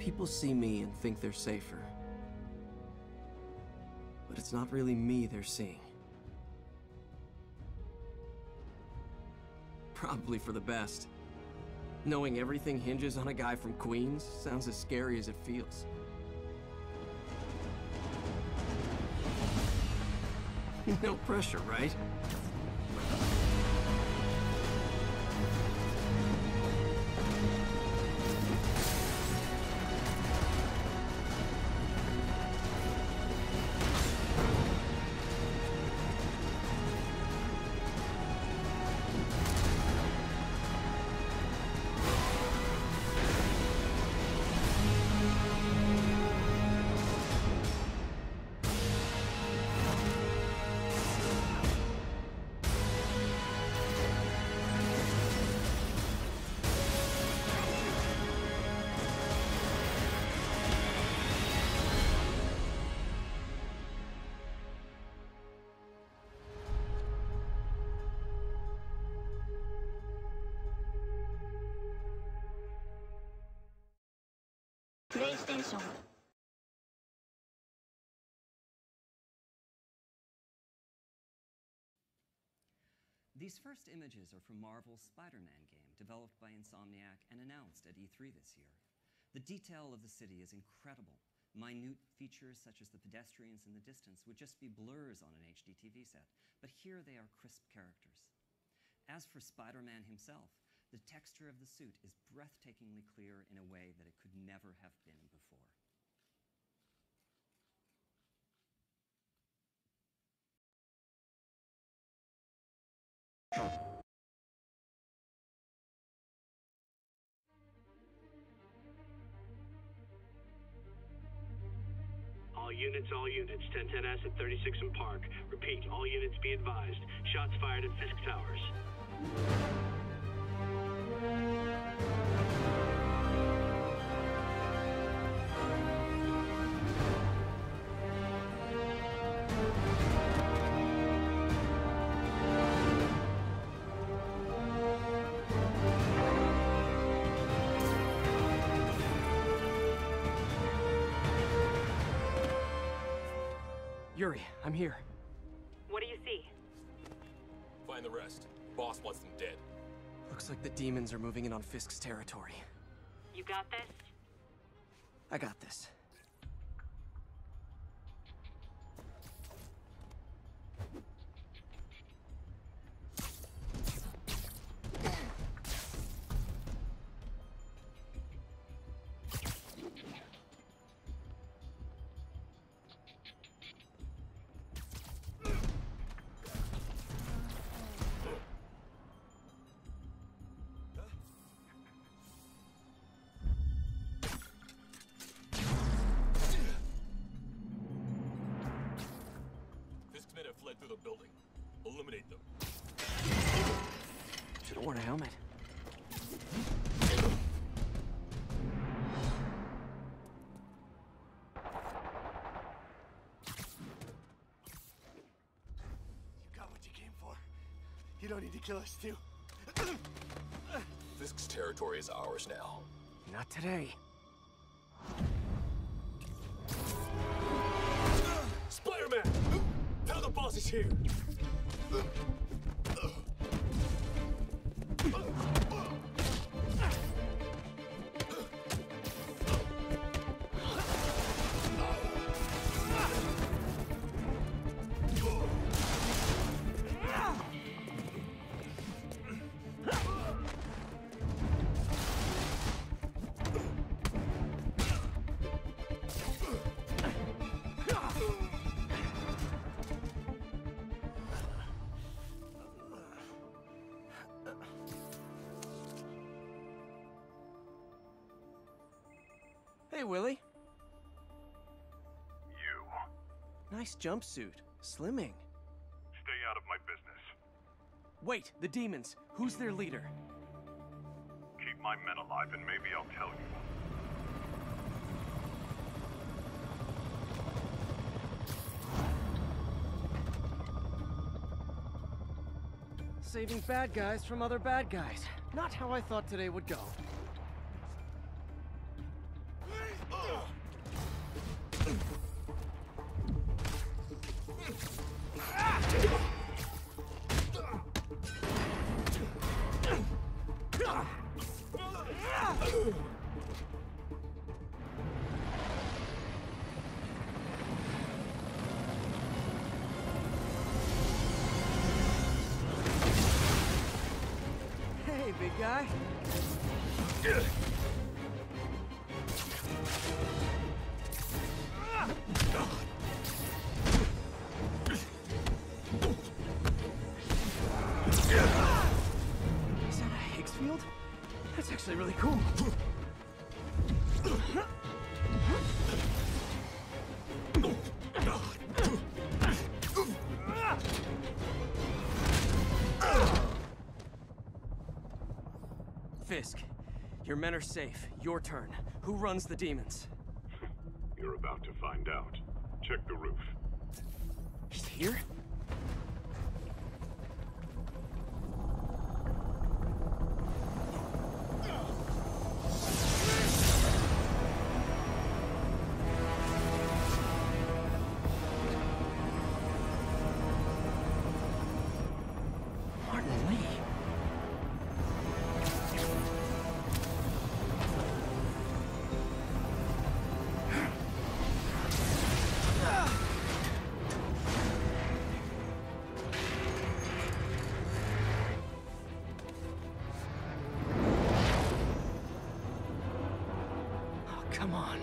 People see me and think they're safer. But it's not really me they're seeing. Probably for the best. Knowing everything hinges on a guy from Queens sounds as scary as it feels. No pressure, right? PlayStation. These first images are from Marvel's Spider-Man game, developed by Insomniac and announced at E3 this year. The detail of the city is incredible. Minute features such as the pedestrians in the distance would just be blurs on an HD TV set, but here they are crisp characters. As for Spider-Man himself, the texture of the suit is breathtakingly clear in a way that it could never have been before. All units, 1010S at 36 and Park. Repeat, all units be advised. Shots fired at Fisk Towers. Yuri, I'm here. What do you see? Find the rest. Boss wants them dead. Looks like the demons are moving in on Fisk's territory. You got this? I got this. Fisk's men have fled through the building. Eliminate them. Should have worn a helmet. You got what you came for. You don't need to kill us too. Fisk's territory is ours now. Not today. Spider-Man! Tell the boss is here! Hey, Willie. You. Nice jumpsuit. Slimming. Stay out of my business. Wait, the demons. Who's their leader? Keep my men alive and maybe I'll tell you. Saving bad guys from other bad guys. Not how I thought today would go. Please! big guy. Is that a Higgs field? That's actually really cool. Fisk, your men are safe. Your turn. Who runs the demons? You're about to find out. Check the roof. He's here? Martin Lee. Oh, come on.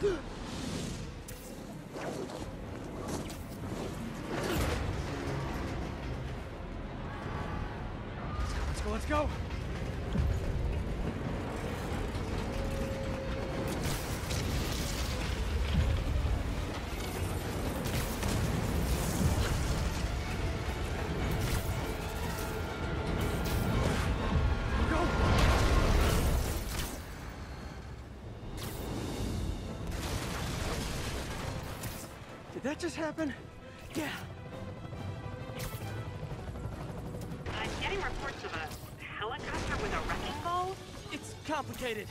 No! Let's go! Go! Did that just happen? Yeah. I'm getting reports of a helicopter with a wrecking ball? It's complicated.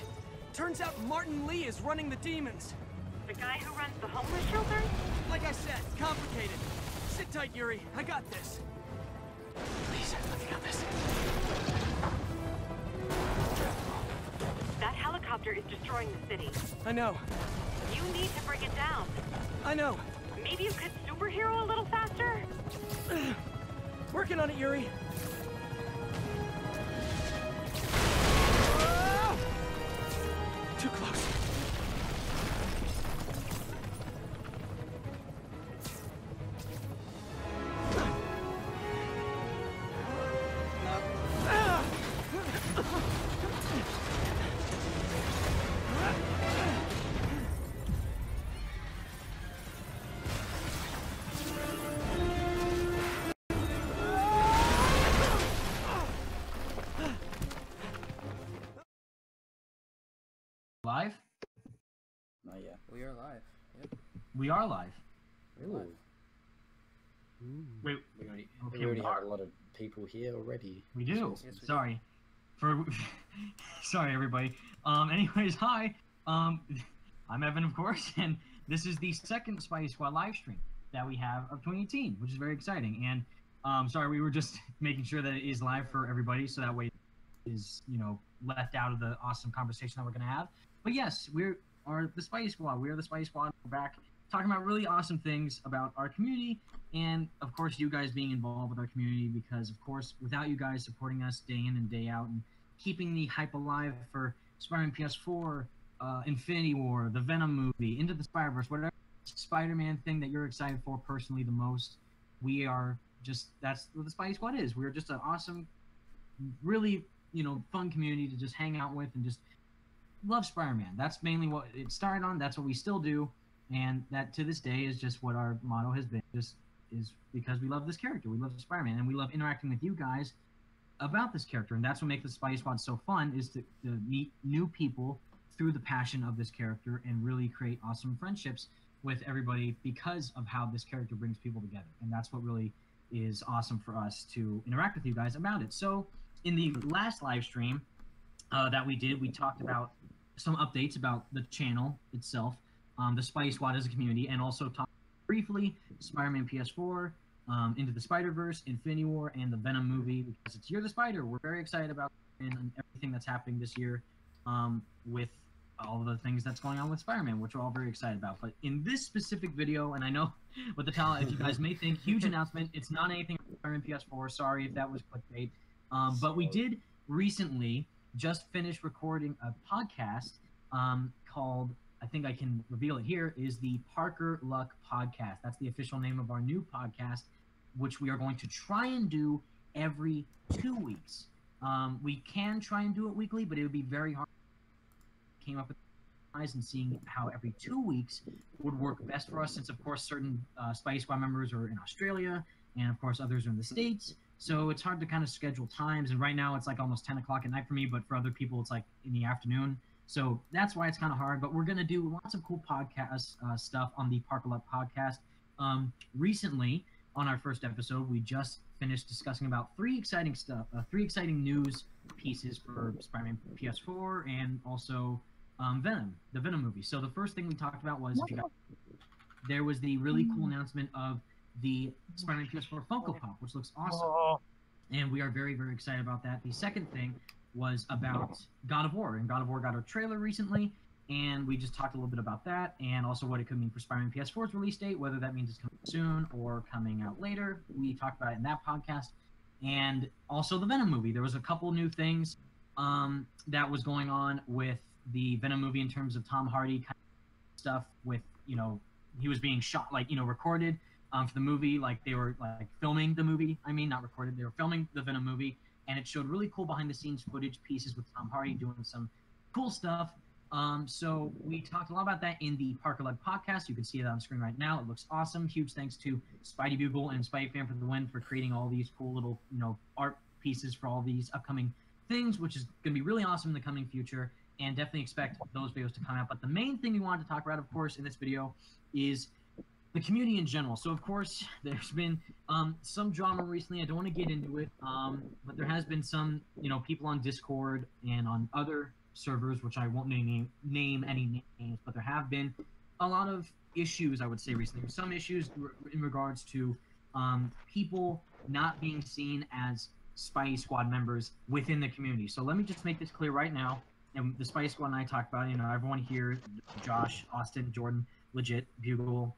Turns out Martin Lee is running the demons. The guy who runs the homeless shelter? Like I said, complicated. Sit tight, Yuri. I got this. Please, let me got this. That helicopter is destroying the city. I know. You need to bring it down. I know. Maybe you could superhero a little faster? Working on it, Yuri. Too close. Live? Not yet. We are live. Yep. We are live. Ooh. Wait, We already, okay, we already we have are. a lot of people here already. We do. Yes, we Sorry. For sorry everybody. Anyways, hi. I'm Evan, of course, and this is the second Spidey Squad live stream that we have of 2018, which is very exciting. And sorry, we were just making sure that it is live for everybody, so that way it is, you know, left out of the awesome conversation that we're gonna have. But yes, we are the Spidey Squad. We are the Spidey Squad. We're back talking about really awesome things about our community, and of course you guys being involved with our community, because of course without you guys supporting us day in and day out and keeping the hype alive for Spider-Man PS4, Infinity War, the Venom movie, Into the Spider-Verse, whatever Spider-Man thing that you're excited for personally the most, we are just, that's what the Spidey Squad is. We're just an awesome, really, you know, fun community to just hang out with and just love Spider-Man. That's mainly what it started on. That's what we still do, and that to this day is just what our motto has been. Just is because we love this character. We love Spider-Man, and we love interacting with you guys about this character. And that's what makes the Spidey Squad so fun, is to meet new people through the passion of this character and really create awesome friendships with everybody because of how this character brings people together. And that's what really is awesome for us to interact with you guys about it. So in the last live stream that we did, we talked about some updates about the channel itself, the Spidey Squad as a community, and also talked briefly Spider-Man PS4, Into the Spider-Verse, Infinity War, and the Venom movie, because it's Year the Spider. We're very excited about and everything that's happening this year with all of the things that's going on with Spider-Man, which we're all very excited about. But in this specific video, and I know with the talent, if you guys may think, huge announcement, it's not anything on Spider-Man PS4. Sorry if that was clickbait. But we did recently just finish recording a podcast called, I think I can reveal it here, is the Parker Luck Podcast. That's the official name of our new podcast, which we are going to try and do every 2 weeks. We can try and do it weekly, but it would be very hard. Came up with guys and seeing how every 2 weeks would work best for us, since of course certain Spidey Squad members are in Australia, and of course others are in the States. So it's hard to kind of schedule times. And right now it's like almost 10 o'clock at night for me, but for other people it's like in the afternoon. So that's why it's kind of hard. But we're gonna do lots of cool podcast stuff on the Parker Luck Podcast. Recently, on our first episode, we just finished discussing about three exciting news pieces for Spider-Man PS4 and also Venom, the Venom movie. So the first thing we talked about was there was the really cool announcement of the Spider-Man PS4 Funko Pop, which looks awesome, and we are very, very excited about that. The second thing was about God of War, and God of War got a trailer recently, and we just talked a little bit about that, and also what it could mean for Spider-Man PS4's release date, whether that means it's coming soon or coming out later. We talked about it in that podcast. And also the Venom movie. There was a couple new things that was going on with the Venom movie in terms of Tom Hardy kind of stuff with, you know, he was being shot, like, you know, recorded for the movie, like they were like filming the movie. I mean, not recorded, they were filming the Venom movie, and it showed really cool behind the scenes footage pieces with Tom Hardy doing some cool stuff. So we talked a lot about that in the Parker Luck Podcast. You can see it on screen right now. It looks awesome. Huge thanks to Spidey Bugle and Spidey Fan for the Win for creating all these cool little, you know, art pieces for all these upcoming things, which is going to be really awesome in the coming future, and definitely expect those videos to come out. But the main thing we wanted to talk about, of course, in this video is the community in general. So, of course, there's been some drama recently. I don't want to get into it, but there has been some, you know, people on Discord and on other servers, which I won't name any names, but there have been a lot of issues, I would say, recently. Some issues in regards to people not being seen as Spidey Squad members within the community. So let me just make this clear right now. And the Spidey Squad and I talked about it, you know, everyone here, Josh, Austin, Jordan, Legit, Bugle,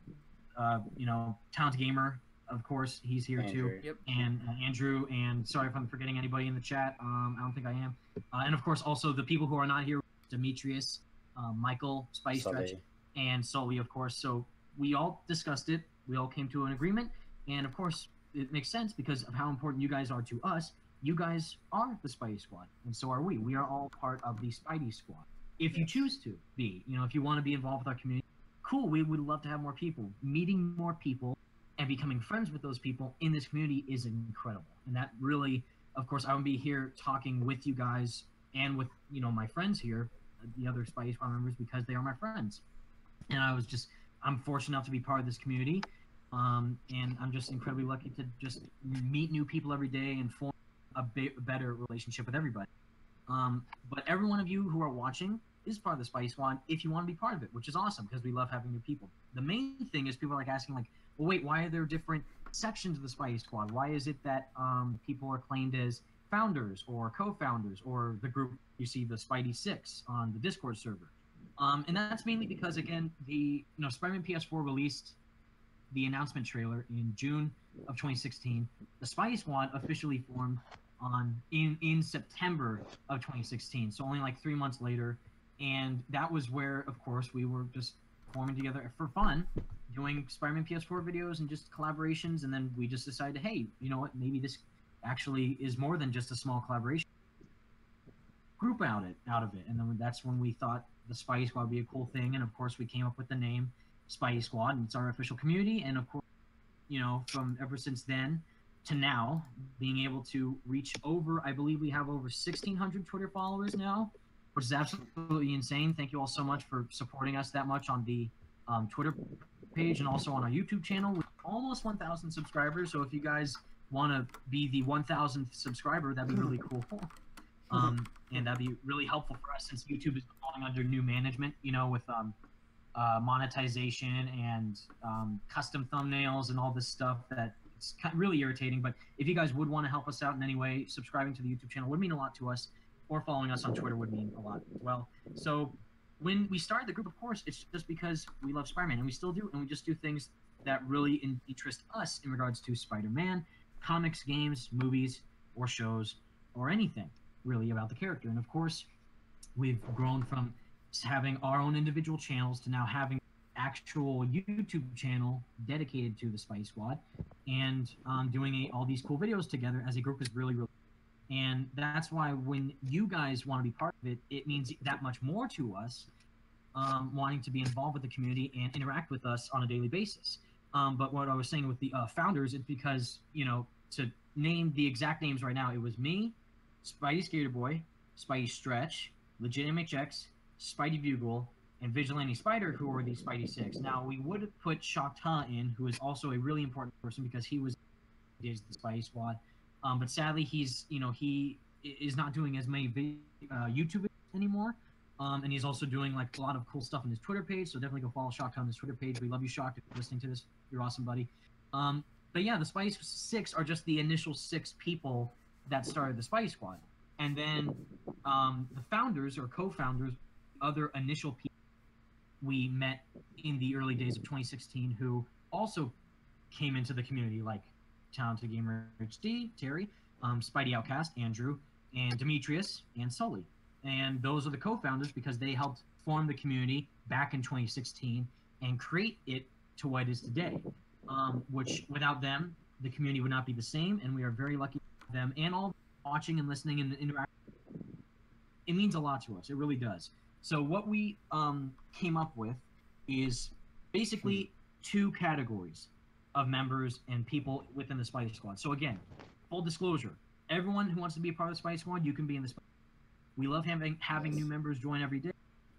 you know, Talent Gamer, of course, he's here Andrew. too. Yep. And Andrew, and sorry if I'm forgetting anybody in the chat. I don't think I am. And of course, also the people who are not here, Demetrius, Michael, Spidey Stretch, and Sully, of course. So we all discussed it. We all came to an agreement. And of course, it makes sense because of how important you guys are to us. You guys are the Spidey Squad, and so are we. We are all part of the Spidey Squad. If you choose to be, you know, if you want to be involved with our community, cool. We would love to have more people. Meeting more people and becoming friends with those people in this community is incredible. And that really, of course, I would be here talking with you guys and with, you know, my friends here, the other Spidey Squad members, because they are my friends. And I'm fortunate enough to be part of this community. And I'm just incredibly lucky to just meet new people every day and form a better relationship with everybody. But every one of you who are watching is part of the Spidey Squad if you want to be part of it, which is awesome because we love having new people. The main thing is people are like asking, like, well, wait, why are there different sections of the Spidey Squad? Why is it that people are claimed as founders or co-founders, or the group you see, the Spidey Six on the Discord server? And that's mainly because, again, Spider-Man PS4 released the announcement trailer in June of 2016. The Spidey Squad officially formed in September of 2016, so only like 3 months later. And that was where, of course, we were just forming together for fun, doing Spider-Man PS4 videos and just collaborations. And then we just decided, hey, you know what, maybe this actually is more than just a small collaboration group out of it. And then that's when we thought the Spidey Squad would be a cool thing. And of course, we came up with the name Spidey Squad, and it's our official community. And of course, you know, from ever since then to now, being able to reach over, I believe we have over 1,600 Twitter followers now, which is absolutely insane. Thank you all so much for supporting us that much on the Twitter page and also on our YouTube channel with almost 1,000 subscribers. So if you guys want to be the 1,000th subscriber, that'd be really cool. And that'd be really helpful for us since YouTube is falling under new management, you know, with monetization and custom thumbnails and all this stuff that it's really irritating. But if you guys would want to help us out in any way, subscribing to the YouTube channel would mean a lot to us, or following us on Twitter would mean a lot as well. So when we started the group, of course, it's just because we love Spider-Man, and we still do, and we just do things that really interest us in regards to Spider-Man, comics, games, movies, or shows, or anything really about the character. And of course, we've grown from having our own individual channels to now having actual YouTube channel dedicated to the Spidey Squad, and doing all these cool videos together as a group is really, really. And that's why when you guys want to be part of it, it means that much more to us, wanting to be involved with the community and interact with us on a daily basis. But what I was saying with the founders is because, you know, to name the exact names right now, it was me, Spidey Skater Boy, Spidey Stretch, Legit MHX, Spidey Bugle, and Vigilante Spider, who were the Spidey Six. Now, we would have put Shocked Ha in, who is also a really important person because he was the Spidey Squad. But sadly, he is not doing as many YouTube videos anymore. And he's also doing like a lot of cool stuff on his Twitter page. So definitely go follow Shocked on his Twitter page. We love you, Shocked. If you're listening to this, you're awesome, buddy. But yeah, the Spidey Six are just the initial 6 people that started the Spidey Squad. And then the founders or co-founders, other initial people we met in the early days of 2016 who also came into the community, like Talented Gamer HD, Terry, Spidey Outcast, Andrew, and Demetrius, and Sully. And those are the co-founders because they helped form the community back in 2016 and create it to what it is today. Which without them, the community would not be the same, and we are very lucky for them and all watching and listening and interacting. It means a lot to us. It really does. So what we came up with is basically 2 categories of members and people within the Spidey Squad. So again, full disclosure, everyone who wants to be a part of the Spidey Squad, you can be in the Spidey Squad. We love having new members join every day,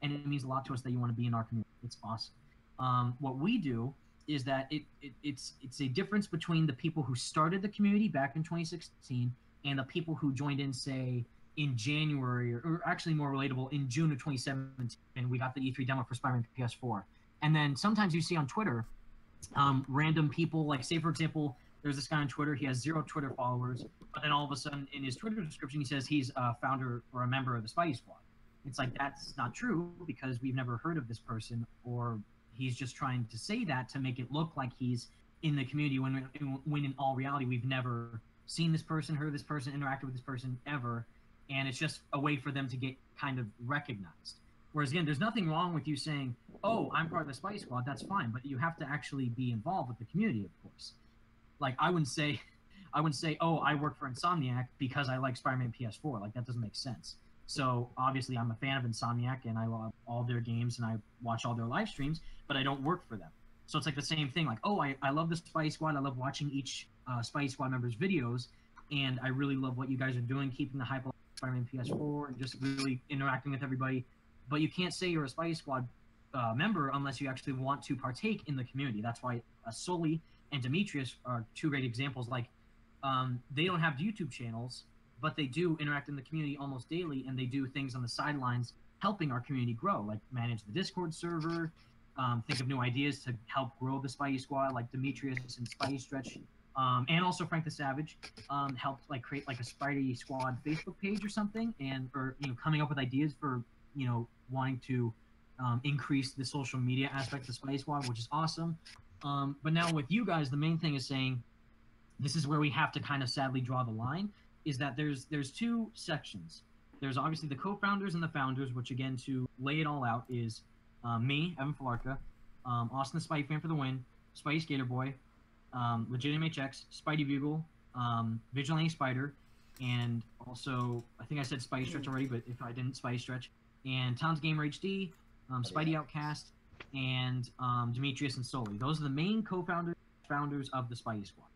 and it means a lot to us that you want to be in our community. It's awesome. What we do is that it's a difference between the people who started the community back in 2016 and the people who joined in, say, in January, or actually more relatable, in June of 2017, and we got the E3 demo for Spider-Man PS4. And then sometimes you see on Twitter, random people, like, say, for example, there's this guy on Twitter, he has 0 Twitter followers, but then all of a sudden in his Twitter description, he says he's a founder or a member of the Spidey Squad. It's like, that's not true, because we've never heard of this person, or he's just trying to say that to make it look like he's in the community, when in all reality, we've never seen this person, heard of this person, interacted with this person ever, and it's just a way for them to get kind of recognized. Whereas again, there's nothing wrong with you saying, oh, I'm part of the Spidey Squad, that's fine, but you have to actually be involved with the community, of course. Like, I wouldn't say, oh, I work for Insomniac because I like Spider-Man PS4. Like, that doesn't make sense. So obviously I'm a fan of Insomniac and I love all their games and I watch all their live streams, but I don't work for them. So it's like the same thing, like, oh, I love the Spidey Squad, I love watching each Spidey Squad member's videos, and I really love what you guys are doing, keeping the hype on Spider-Man PS4 and just really interacting with everybody. But you can't say you're a Spidey Squad member unless you actually want to partake in the community. That's why Sully and Demetrius are 2 great examples. Like, they don't have YouTube channels, but they do interact in the community almost daily, and they do things on the sidelines helping our community grow, like manage the Discord server, think of new ideas to help grow the Spidey Squad, like Demetrius and Spidey Stretch, and also Frank the Savage helped like create like a Spidey Squad Facebook page or something, and or coming up with ideas for wanting to increase the social media aspect of Spidey Squad, which is awesome. But now with you guys, the main thing is saying, this is where we have to kind of sadly draw the line, is that there's 2 sections. There's obviously the co-founders and the founders, which again, to lay it all out, is me, Evan Falarka, Austin the Spidey Fan for the win, Spidey Skater Boy, Legit MHX, Spidey Bugle, Vigilante Spider, and also, I think I said Spidey Stretch already, but if I didn't, Spidey Stretch, and Towns Gamer HD, Spidey Outcast, and Demetrius and Sully. Those are the main co-founders of the Spidey Squad.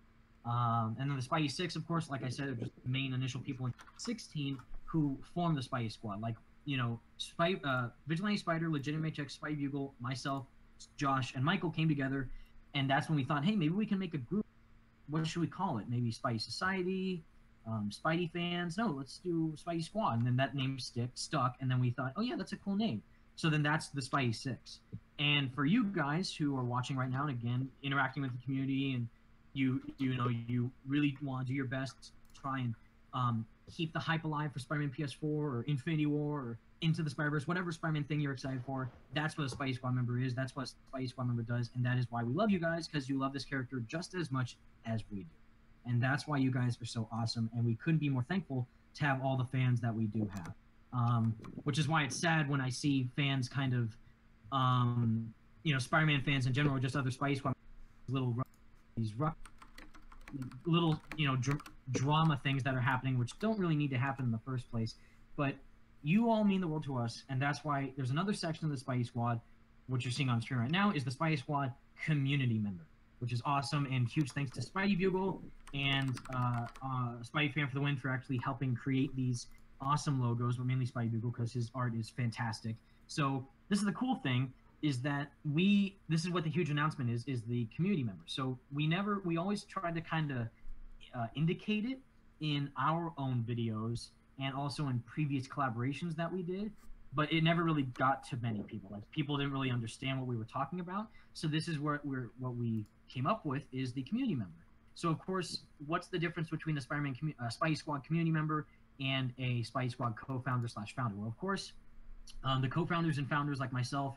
And then the Spidey Six, of course, like I said, are just the main initial people in 16 who formed the Spidey Squad. Like, Vigilante Spider, Legit MHX, Spidey Bugle, myself, Josh, and Michael came together, and that's when we thought, hey, maybe we can make a group. What should we call it? Maybe Spidey Society, Spidey Fans. No, let's do Spidey Squad. And then that name stuck, and then we thought, oh yeah, that's a cool name. So then that's the Spidey Six. And for you guys who are watching right now, and again, interacting with the community and you know you really want to do your best to try and keep the hype alive for Spider-Man PS4 or Infinity War or Into the Spider-Verse, whatever Spider-Man thing you're excited for. That's what a Spidey Squad member is. That's what a Spidey Squad member does, and that is why we love you guys, because you love this character just as much as we do. And that's why you guys are so awesome, and we couldn't be more thankful to have all the fans that we do have. Which is why it's sad when I see fans kind of, Spider-Man fans in general, or just other Spidey Squad, these little, drama things that are happening, which don't really need to happen in the first place. But you all mean the world to us, and that's why there's another section of the Spidey Squad, which you're seeing on screen right now, is the Spidey Squad community member, which is awesome, and huge thanks to Spidey Bugle and Spidey Fan for the Win for actually helping create these awesome logos, but mainly Spidey Bugle because his art is fantastic. So this is the cool thing, is that this is what the huge announcement is the community members. So we always try to kind of indicate it in our own videos and also in previous collaborations that we did, but it never really got to many people. Like, people didn't really understand what we were talking about. So this is what we came up with, is the community member. So of course, what's the difference between the Spidey Squad community member and a Spidey Squad co-founder/founder? Well, of course, the co-founders and founders like myself,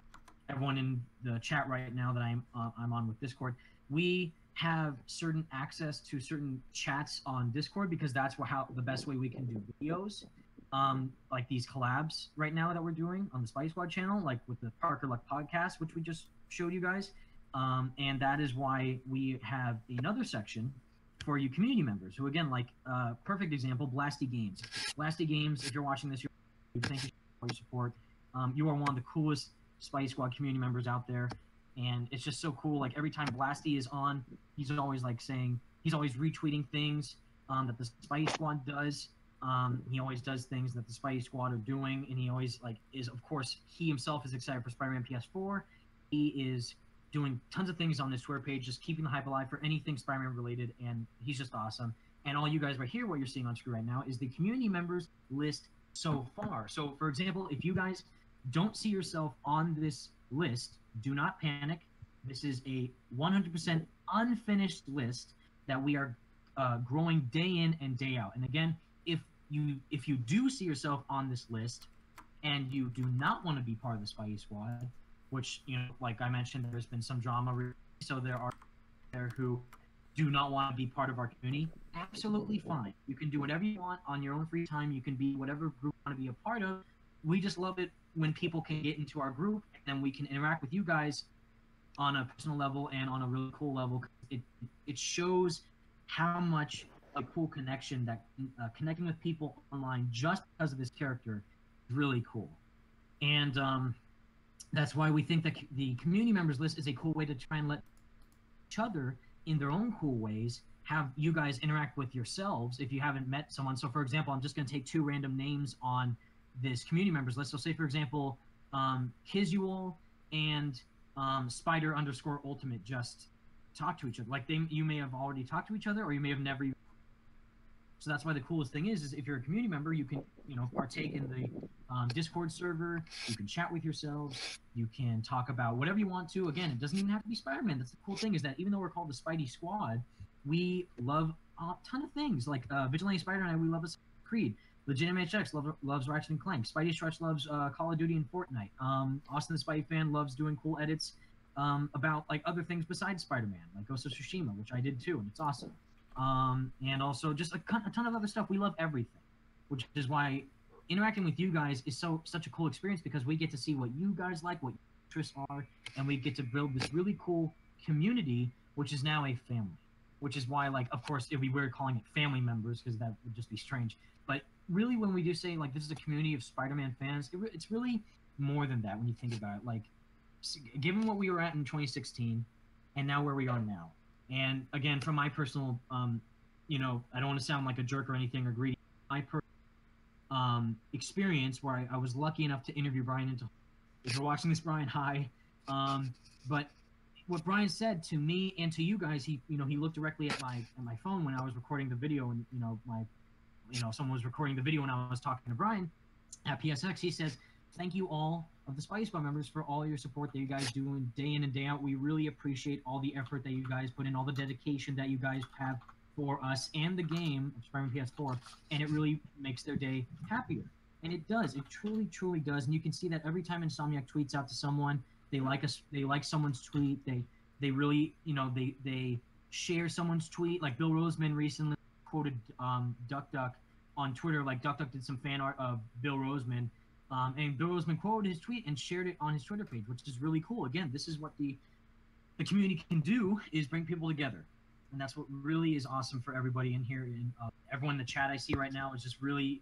everyone in the chat right now that I'm on with Discord, we have certain access to certain chats on Discord, because that's the best way we can do videos, like these collabs right now that we're doing on the Spidey Squad channel, like with the Parker Luck podcast, which we just showed you guys. And that is why we have another section for you community members, who, again, like perfect example, Blasty Games. Blasty Games, if you're watching this, thank you for your support. You are one of the coolest Spidey Squad community members out there, and it's just so cool. Like, every time Blasty is on, he's always he's always retweeting things that the Spidey Squad does. He always does things that the Spidey Squad are doing, and he always of course, he himself is excited for Spider-Man PS4. He is doing tons of things on this Twitter page, just keeping the hype alive for anything Spider-Man related, and he's just awesome. And all you guys right here, what you're seeing on screen right now, is the community members list so far. So, for example, if you guys don't see yourself on this list, do not panic. This is a 100% unfinished list that we are growing day in and day out. And again, if you do see yourself on this list and you do not want to be part of the Spidey Squad, which, like I mentioned, there's been some drama, so there are there who do not want to be part of our community, absolutely fine. You can do whatever you want on your own free time. You can be whatever group you want to be a part of. We just love it when people can get into our group, and we can interact with you guys on a personal level and on a really cool level. It shows how much a cool connection that connecting with people online just because of this character is really cool. And that's why we think that the community members list is a cool way to try and let each other, in their own cool ways, have you guys interact with yourselves if you haven't met someone. So, for example, I'm just going to take two random names on this community members list. So, say, for example, Kizual and Spider_Ultimate just talk to each other. Like, you may have already talked to each other, or you may have never. So that's why the coolest thing is if you're a community member, you can, partake in the Discord server. You can chat with yourselves. You can talk about whatever you want to. Again, it doesn't even have to be Spider-Man. That's the cool thing, is that even though we're called the Spidey Squad, we love a ton of things. Like Vigilante Spider and I, we love Assassin's Creed. Legitimate HX loves Ratchet & Clank. Spidey Stretch loves Call of Duty and Fortnite. Austin the Spidey Fan loves doing cool edits about other things besides Spider-Man, like Ghost of Tsushima, which I did too, and it's awesome. And also just a ton of other stuff. We love everything, which is why interacting with you guys is such a cool experience, because we get to see what you guys like, what your interests are, and we get to build this really cool community, which is now a family. Which is why, of course, it'd be weird calling it family members, because that would just be strange. But really, when we do say, this is a community of Spider-Man fans, it's really more than that when you think about it. Given what we were at in 2016, and now where we are now. And again, from my personal, I don't want to sound like a jerk or anything or greedy. My personal experience, where I was lucky enough to interview Brian if you're watching this, Brian, hi. But what Brian said to me and to you guys, he looked directly at my phone when I was recording the video, and someone was recording the video when I was talking to Brian at PSX. He says, thank you all of the Spidey Squad members for all your support that you guys do day in and day out. We really appreciate all the effort that you guys put in, all the dedication that you guys have for us and the game of Spider-Man PS4, and it really makes their day happier. And it does. It truly, truly does. And you can see that every time Insomniac tweets out to someone, they like someone's tweet. They really, they share someone's tweet. Like Bill Roseman recently quoted Duck Duck on Twitter. Like Duck Duck did some fan art of Bill Roseman, and Bill Roseman quoted his tweet and shared it on his Twitter page, which is really cool. Again, this is what the community can do, is bring people together. And that's what really is awesome for everybody in here. And everyone in the chat I see right now is just really,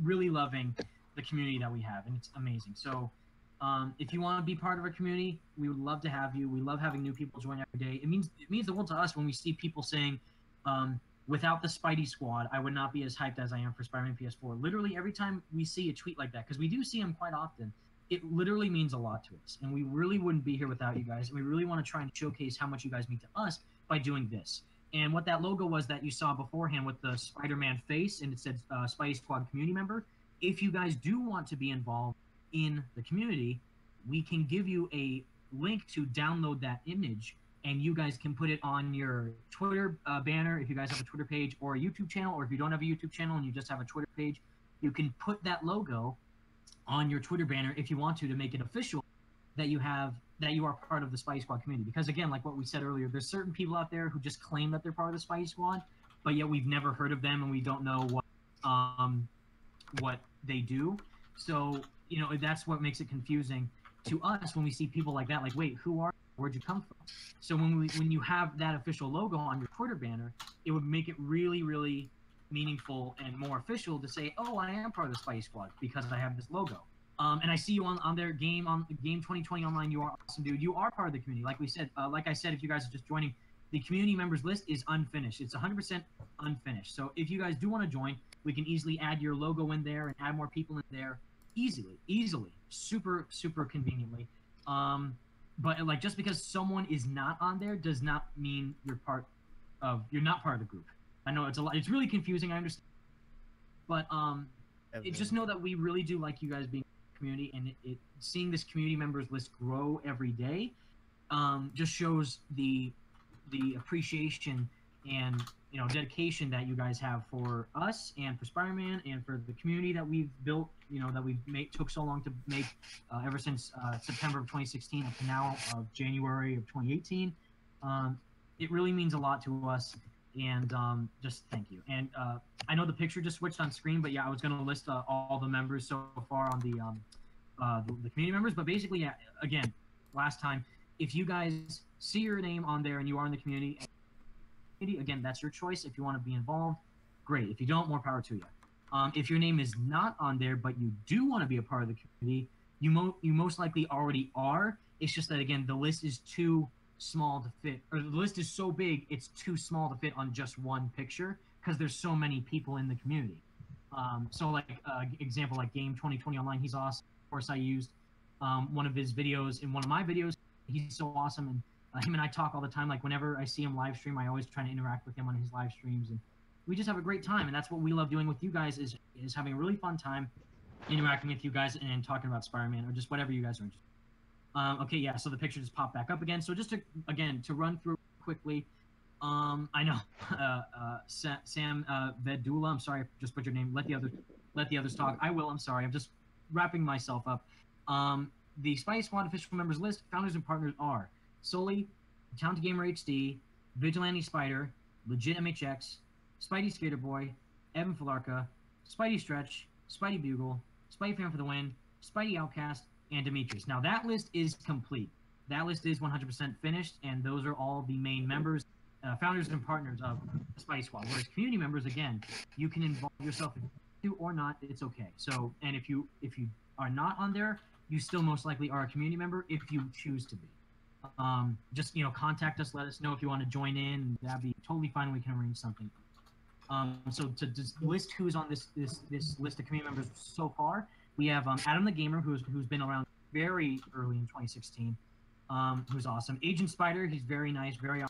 really loving the community that we have, and it's amazing. So if you want to be part of our community, we would love to have you. We love having new people join every day. It means the world to us when we see people saying, without the Spidey Squad, I would not be as hyped as I am for Spider-Man PS4. Literally every time we see a tweet like that, because we do see them quite often, it literally means a lot to us. And we really wouldn't be here without you guys. And we really want to try and showcase how much you guys mean to us by doing this. And what that logo was that you saw beforehand with the Spider-Man face, and it said Spidey Squad community member. If you guys do want to be involved in the community, we can give you a link to download that image, and you guys can put it on your Twitter banner if you guys have a Twitter page or a YouTube channel, or if you don't have a YouTube channel and you just have a Twitter page, you can put that logo on your Twitter banner if you want to make it official that you are part of the Spidey Squad community. Because again, like what we said earlier, there's certain people out there who just claim that they're part of the Spidey Squad, but yet we've never heard of them and we don't know what they do. So that's what makes it confusing to us when we see people like that. Like, wait, who are you? Where'd you come from? So when you have that official logo on your Twitter banner, it would make it really, really meaningful and more official to say, oh, I am part of the Spidey Squad because I have this logo. And I see you on their game 2020 online. You are awesome, dude. You are part of the community. Like I said, if you guys are just joining, the community members list is unfinished. It's 100% unfinished. So if you guys do want to join, we can easily add your logo in there and add more people in there easily, super, super conveniently. But like, just because someone is not on there does not mean you're not part of the group. I know it's really confusing, I understand. But just know that we really do like you guys being community, and seeing this community members list grow every day just shows the appreciation and dedication that you guys have for us and for Spider-Man and for the community that we've built, that we've took so long to make ever since September of 2016 up to now of January of 2018. It really means a lot to us, and just thank you. And I know the picture just switched on screen, but yeah, I was going to list all the members so far on the community members. But basically, yeah, again, last time, if you guys see your name on there and you are in the community, again, that's your choice. If you want to be involved, great. If you don't, more power to you. If your name is not on there, but you do want to be a part of the community, you most likely already are. It's just that, again, the list is too small to fit, or the list is so big it's too small to fit on just one picture because there's so many people in the community. So like example, like Game 2020 Online, he's awesome. Of course, I used one of his videos in one of my videos. He's so awesome, and him and I talk all the time. Like whenever I see him live stream, I always try to interact with him on his live streams, and we just have a great time. And that's what we love doing with you guys, is having a really fun time interacting with you guys and talking about Spider-Man or just whatever you guys are interested in. Okay, yeah, so the picture just popped back up again. So just to run through quickly, I know Sam Vedula, I'm sorry, I just put your name. Let the others talk. I will. I'm sorry. I'm just wrapping myself up. The Spidey Squad official members list, founders and partners are Sully, Talented Gamer HD, Vigilante Spider, Legit MHX, Spidey Skater Boy, Evan Falarka, Spidey Stretch, Spidey Bugle, Spidey Fan for the Win, Spidey Outcast, and Demetrius. Now that list is complete. That list is 100% finished, and those are all the main members, founders and partners of the Spidey Squad. Whereas community members, again, you can involve yourself if you do or not. It's okay. So, and if you are not on there, you still most likely are a community member if you choose to be. Just contact us. Let us know if you want to join in. That'd be totally fine. We can arrange something. So to just list who's on this list of community members so far, we have Adam the Gamer, who's been around very early in 2016, who's awesome. Agent Spider, he's very nice, very on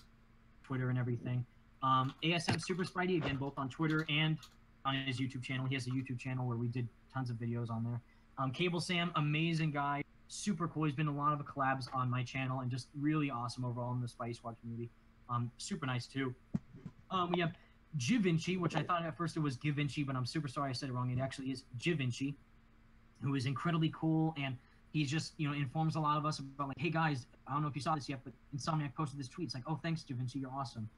Twitter and everything. ASM Super Spidey, again, both on Twitter and on his YouTube channel. He has a YouTube channel where we did tons of videos on there. Cable Sam, amazing guy, super cool. He's been in a lot of collabs on my channel and just really awesome overall in the Spidey Squad community. Super nice too. We have Givenchy, which I thought at first it was Givenchy, but I'm super sorry I said it wrong. It actually is Givenchy, who is incredibly cool, and he's just, informs a lot of us about, like, hey guys, I don't know if you saw this yet, but Insomniac posted this tweet. It's like, oh, thanks, Givenchy, you're awesome.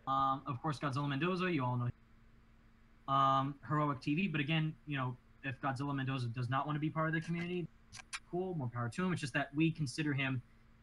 Of course, Godzilla Mendoza, you all know. Heroic TV, but again, if Godzilla Mendoza does not want to be part of the community, cool, more power to him. It's just that we consider him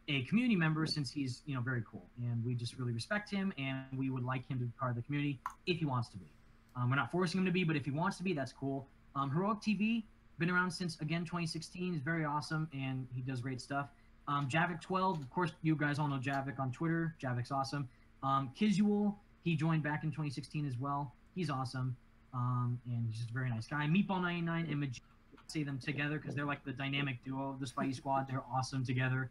a community member since he's, very cool, and we just really respect him, and we would like him to be part of the community if he wants to be. We're not forcing him to be, but if he wants to be, that's cool. Heroic TV, been around since, again, 2016, is very awesome, and he does great stuff. Javik12, of course, you guys all know Javik on Twitter. Javik's awesome. Kizual, he joined back in 2016 as well. He's awesome, and he's just a very nice guy. Meatball99 and Majid, say them together because they're like the dynamic duo of the Spidey Squad. They're awesome together.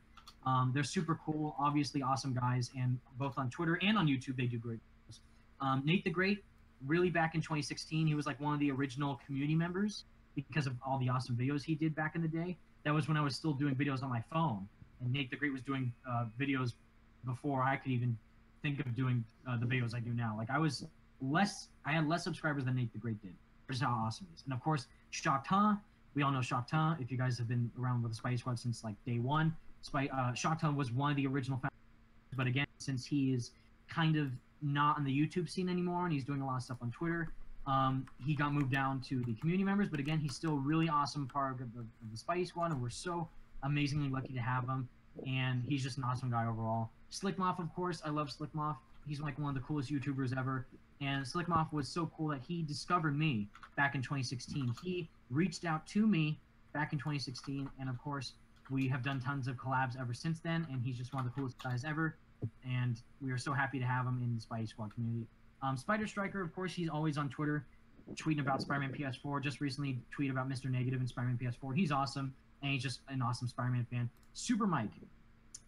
They're super cool, obviously awesome guys, and both on Twitter and on YouTube they do great videos. Nate the Great, really back in 2016, he was like one of the original community members because of all the awesome videos he did back in the day. That was when I was still doing videos on my phone, and Nate the Great was doing videos before I could even think of doing the videos I do now. Like I had less subscribers than Nate the Great did, which is how awesome he is. And of course, Shakta, we all know Shakta, if you guys have been around with the Spidey Squad since like day one. Shakta was one of the original founders, but again, since he is kind of not on the YouTube scene anymore and he's doing a lot of stuff on Twitter, he got moved down to the community members, but again, he's still really awesome part of the Spidey Squad, and we're so amazingly lucky to have him, and he's just an awesome guy overall. Slickmoff, of course, I love Slickmoff. He's like one of the coolest YouTubers ever, and Slickmoff was so cool that he discovered me back in 2016. He reached out to me back in 2016, and of course, we have done tons of collabs ever since then, and he's just one of the coolest guys ever, and we are so happy to have him in the Spidey Squad community. Spider Striker, of course, he's always on Twitter, tweeting about Spider-Man PS4. Just recently tweeted about Mr. Negative and Spider-Man PS4. He's awesome, and he's just an awesome Spider-Man fan. Super Mike.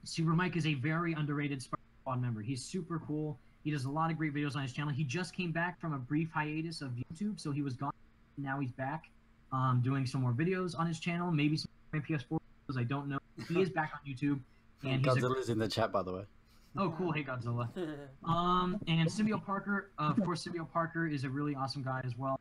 Super Mike is a very underrated Spider Squad member. He's super cool. He does a lot of great videos on his channel. He just came back from a brief hiatus of YouTube, so he was gone. Now he's back doing some more videos on his channel, maybe some Spider-Man PS4. I don't know. He is back on YouTube. And Godzilla's in the chat, by the way. Oh, cool. Hey, Godzilla. And Symbiote Parker, of course, Symbiote Parker is a really awesome guy as well.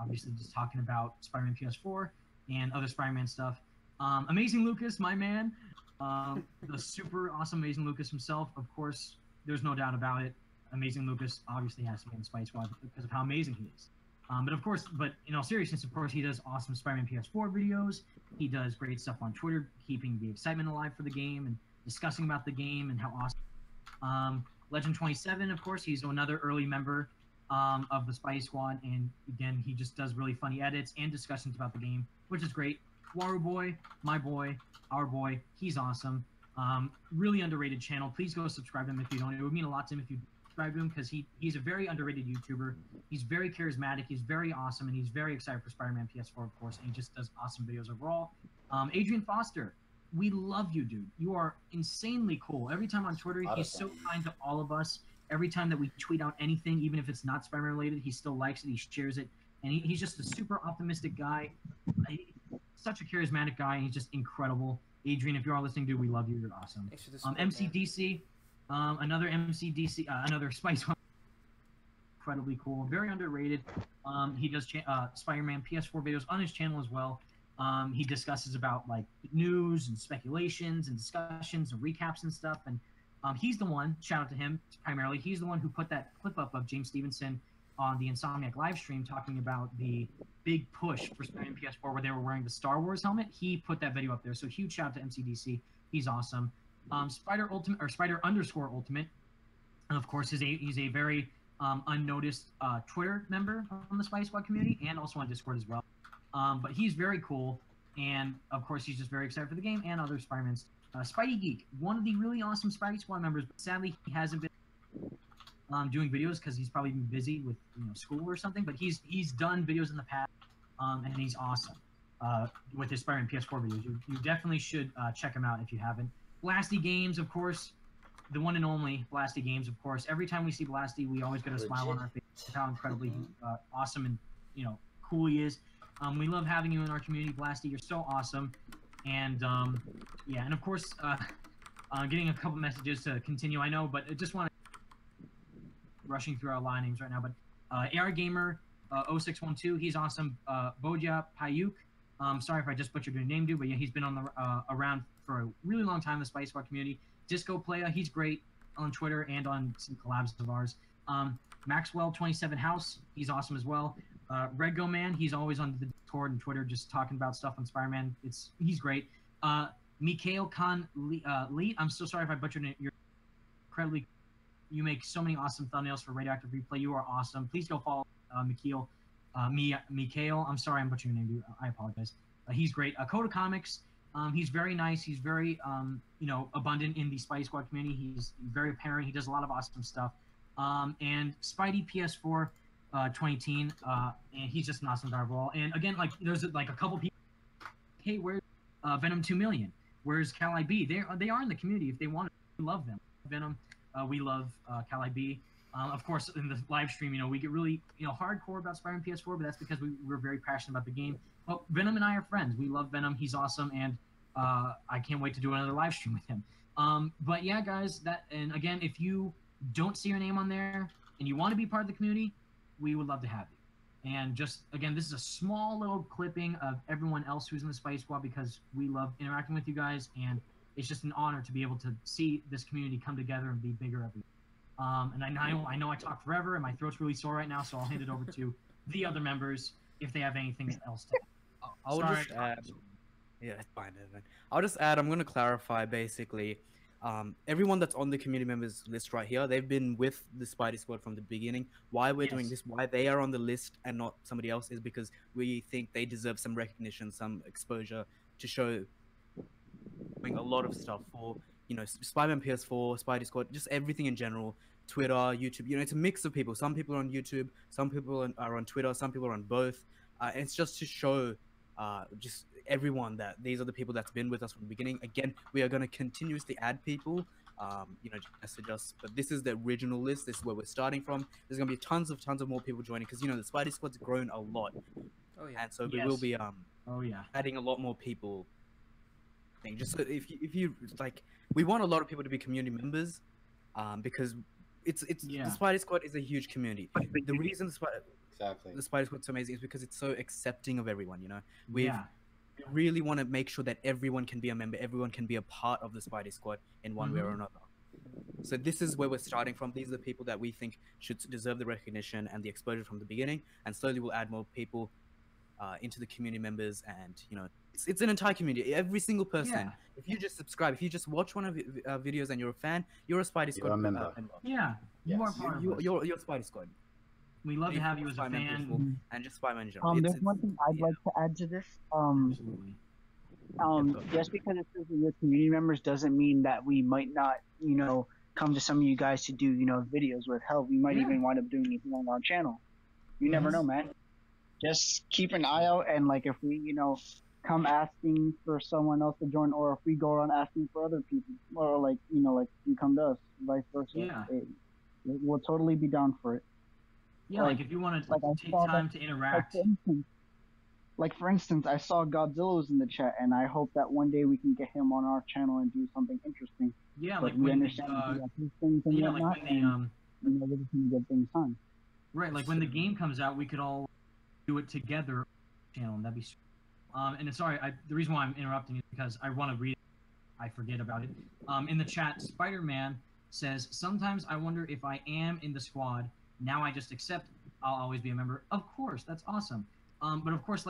Obviously, just talking about Spider-Man PS4 and other Spider-Man stuff. Amazing Lucas, my man. The super awesome Amazing Lucas himself. Of course, there's no doubt about it. Amazing Lucas obviously has to be in the Spidey Squad because of how amazing he is. But in all seriousness, of course, he does awesome Spider-Man PS4 videos. He does great stuff on Twitter, keeping the excitement alive for the game and discussing about the game and how awesome. Legend 27, of course, he's another early member of the Spidey Squad, and again, he just does really funny edits and discussions about the game, which is great. Waru Boy, my boy, our boy, he's awesome. Really underrated channel. Please go subscribe to him if you don't. It would mean a lot to him if you subscribe to him because he's a very underrated YouTuber. He's very charismatic. He's very awesome, and he's very excited for Spider-Man PS4, of course, and he just does awesome videos overall. Adrian Foster, we love you, dude. You are insanely cool. Every time on Twitter, he's so kind to all of us. Every time that we tweet out anything, even if it's not Spider-Man related, he still likes it. He shares it, and he's just a super optimistic guy. Such a charismatic guy, and he's just incredible. Adrian, if you are listening, dude, we love you. You're awesome. MCDC, another MCDC, another Spice. Incredibly cool, very underrated. He does Spider-Man PS4 videos on his channel as well. He discusses about like news and speculations and discussions and recaps and stuff. And he's the one, shout out to him primarily, he's the one who put that clip up of James Stevenson on the Insomniac live stream talking about the big push for Spider-Man PS4 where they were wearing the Star Wars helmet. He put that video up there, so huge shout out to MCDC. He's awesome. Spider _ Ultimate, of course, he's a very unnoticed Twitter member on the Spidey Squad community and also on Discord as well. But he's very cool, and of course he's just very excited for the game and other Spider-Man stuff. Spidey Geek, one of the really awesome Spidey Squad members, but sadly he hasn't been doing videos because he's probably been busy with school or something. But he's done videos in the past, and he's awesome with his Spider-Man PS4 videos. You definitely should check him out if you haven't. Blasty Games, of course, the one and only Blasty Games, of course. Every time we see Blasty, we always get a smile on our face. How incredibly awesome and cool he is. We love having you in our community, Blasty. You're so awesome. And yeah, and of course, getting a couple messages to continue. I know, but I just want to rushing through our line names right now. But AR Gamer 0612, he's awesome. Boja Payuk. Sorry if I just butchered your name, dude, but yeah, he's been on the around for a really long time in the Spice Squad community. Disco Playa, he's great on Twitter and on some collabs of ours. Maxwell27 House, he's awesome as well. Rego Man, he's always on the Discord and Twitter just talking about stuff on Spider-Man. He's great. Mikhail Khan Lee, I'm so sorry if I butchered it. You're incredibly, you make so many awesome thumbnails for Radioactive Replay. You are awesome. Please go follow Mikhail. I'm sorry I'm butchering your name, dude. I apologize. He's great. Coda Comics, he's very nice. He's very, abundant in the Spidey Squad community. He's very apparent. He does a lot of awesome stuff. And Spidey PS4 2018, and he's just an awesome guy overall. And again, like there's like a couple people. Hey, where's Venom 2 Million? Where's Cal IB? They are in the community if they want to. We love them. Venom, we love Cal IB. Of course, in the live stream, we get really hardcore about Spider-Man PS4, but that's because we're very passionate about the game. Well, Venom and I are friends. We love Venom. He's awesome, and I can't wait to do another live stream with him. But yeah, guys, and again, if you don't see your name on there and you want to be part of the community, we would love to have you. And just again, this is a small little clipping of everyone else who's in the Spice Squad because we love interacting with you guys, and it's just an honor to be able to see this community come together and be bigger every day. And I know I talk forever and my throat's really sore right now, so I'll hand it over to the other members if they have anything else to add. I'll just add. Yeah, it's fine, Evan. I'll just add, I'm going to clarify basically. Everyone that's on the community members list right here, they've been with the Spidey Squad from the beginning. Why we're doing this, why they are on the list and not somebody else, is because we think they deserve some recognition, some exposure to show doing a lot of stuff for, Spider-Man PS4, Spidey Squad, just everything in general. Twitter, YouTube, it's a mix of people. Some people are on YouTube, some people are on Twitter, some people are on both. And it's just to show just everyone that these are the people that's been with us from the beginning. Again, we are going to continuously add people, just message us. But this is the original list. This is where we're starting from. There's going to be tons of more people joining because, the Spidey Squad's grown a lot. Oh, yeah. And so we will be adding a lot more people. Just so if you like, we want a lot of people to be community members because the Spidey Squad is a huge community. The reason the Spidey Squad's so amazing is because it's so accepting of everyone, We really want to make sure that everyone can be a member, everyone can be a part of the Spidey Squad in one way or another. So this is where we're starting from. These are the people that we think should deserve the recognition and the exposure from the beginning, and slowly we'll add more people into the community members, and it's an entire community. Every single person, if you just subscribe, if you just watch one of our videos and you're a fan, you're a Spidey Squad member. Yeah, you are part of us. You're Spidey Squad. We love to have you as a fan. And just Spider-Man in general. There's one thing I'd like to add to this. Just because it says that you're community members doesn't mean that we might not, come to some of you guys to do, videos with. Hell, we might even wind up doing anything on our channel. You never know, man. Just keep an eye out, and like if we, come asking for someone else to join, or if we go around asking for other people, or like you come to us, vice versa. We'll totally be down for it. Yeah, like if you want to take time to interact. For instance, I saw Godzilla was in the chat, and I hope that one day we can get him on our channel and do something interesting. Yeah, like when we understand things and whatnot, and we're just gonna get things done. Right, like when the game comes out, we could all do it together on the channel, and that'd be. And sorry, the reason why I'm interrupting is because I want to read it. I forget about it. In the chat, Spider-Man says, "Sometimes I wonder if I am in the squad. Now I just accept I'll always be a member." Of course, that's awesome. But of course,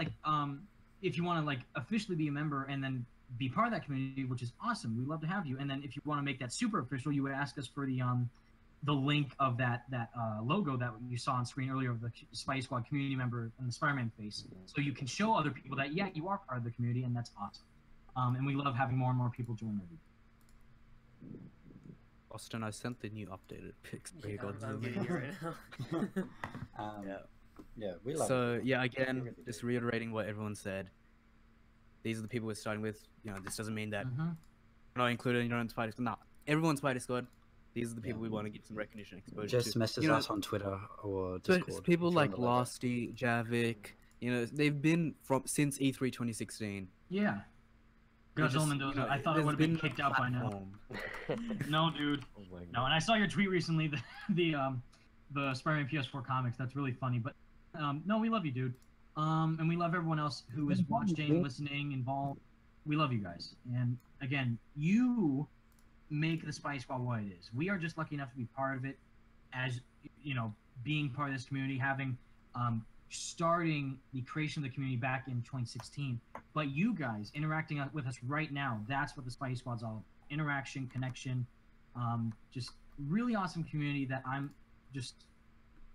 if you want to officially be a member and then be part of that community, which is awesome, we'd love to have you. And then if you want to make that super official, you would ask us for the link of that logo that you saw on screen earlier of the Spidey Squad community member and the Spider-Man face, so you can show other people that you are part of the community, and that's awesome. And we love having more and more people join every. Austin, I sent the new updated pics. I'm getting it right now. We love it. Again, just reiterating what everyone said. These are the people we're starting with. This doesn't mean that we're not included in your own Spidey Squad. No, everyone's Spidey Squad. These are the people we want to give some recognition, exposure just to. message us on Twitter or Discord. People like Losty, Javik, You know, they've been since E3 2016. Yeah. Godzilla Mendoza, I thought I would have been kicked out by now. No, dude. Oh my God. No, and I saw your tweet recently, the Spider-Man PS4 comics. That's really funny. But no, we love you, dude. And we love everyone else who is watching, listening, involved. We love you guys. And again, you make the Spidey Squad what it is. We are just lucky enough to be part of it, as you know, being part of this community, having starting the creation of the community back in 2016. But you guys interacting with us right now, that's what the Spidey Squad's all about. Interaction, connection, just really awesome community that I'm just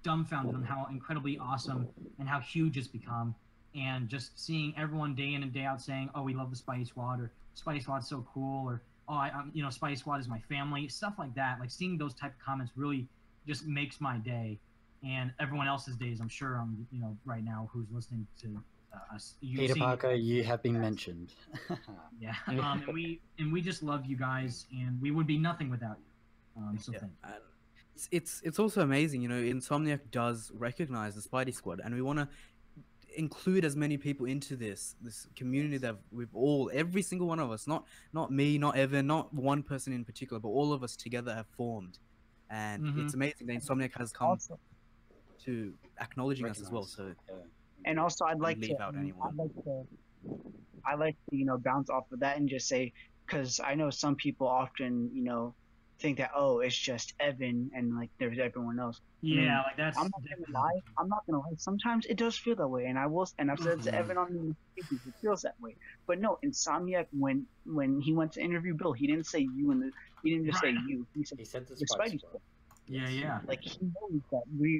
dumbfounded on how incredibly awesome and how huge it's become. And just seeing everyone day in and day out saying, oh, we love the Spidey Squad, or Spidey Squad's so cool, or oh, I'm you know, Spidey Squad is my family, stuff like that. Like seeing those type of comments really just makes my day, and everyone else's days. I'm sure you know, right now who's listening to us. Peter Parker, you have been mentioned. Yeah, and we just love you guys, and we would be nothing without you. So thank you. It's also amazing, you know, Insomniac does recognize the Spidey Squad, and we want to include as many people into this community that we've every single one of us, not me, not Evan, not one person in particular, but all of us together have formed. And it's amazing that Insomniac has come to acknowledging us as well. So and also I'd like to you know, bounce off of that and just say, because I know some people often, you know, think that, oh, it's just Evan and like there's everyone else. Yeah, like that's. I'm not gonna lie. Sometimes it does feel that way, and I've said to Evan on the it feels that way. But no, Insomniac, when he went to interview Bill, he didn't say you, he didn't just say you. He said the Spidey Squad. Yeah. Like he knows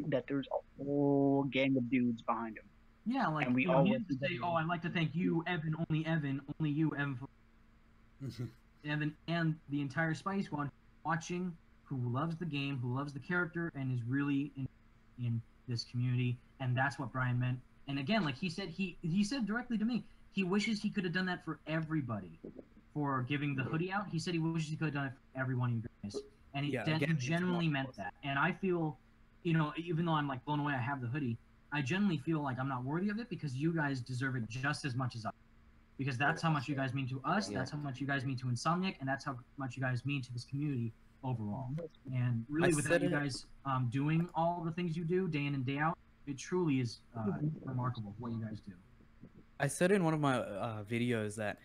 that there's a whole gang of dudes behind him. Yeah, like and we you all know, he didn't say, oh, I'd like to thank you, Evan, only you, Evan, Evan, and the entire Spidey Squad watching, who loves the game, who loves the character, and is really in this community. And that's what Brian meant. And again, like he said directly to me, he wishes he could have done that for everybody, for giving the hoodie out. He said he wishes he could have done it for every one of you guys. And he genuinely meant that. And I feel, you know, even though I'm like blown away I have the hoodie, I genuinely feel like I'm not worthy of it, because you guys deserve it just as much as I do. Because that's how much you guys mean to us, that's how much you guys mean to Insomniac, and that's how much you guys mean to this community overall. And really, without you guys doing all the things you do day in and day out, it truly is remarkable what you guys do. I said in one of my videos that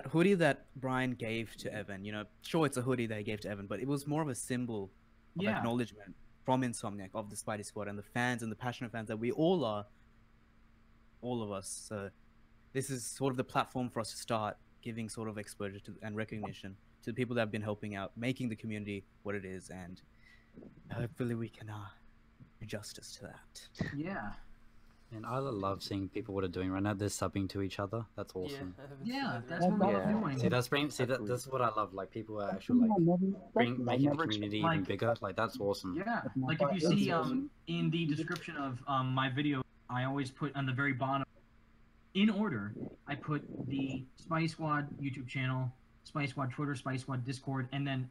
hoodie that Brian gave to Evan, you know, sure, it's a hoodie that he gave to Evan, but it was more of a symbol of acknowledgement from Insomniac of the Spidey Squad and the fans and the passionate fans that we all are, all of us. So this is sort of the platform for us to start giving sort of exposure to and recognition to the people that have been helping out, making the community what it is, and hopefully we can do justice to that. Yeah. And I love seeing people what are doing right now. They're subbing to each other. That's awesome. Yeah, that's what we're doing. See, that's what I love. Like people are actually like making the community even bigger. Like that's awesome. Yeah, like if you see in the description of my video, I always put on the very bottom, in order, I put the Spidey Squad YouTube channel, Spidey Squad Twitter, Spidey Squad Discord, and then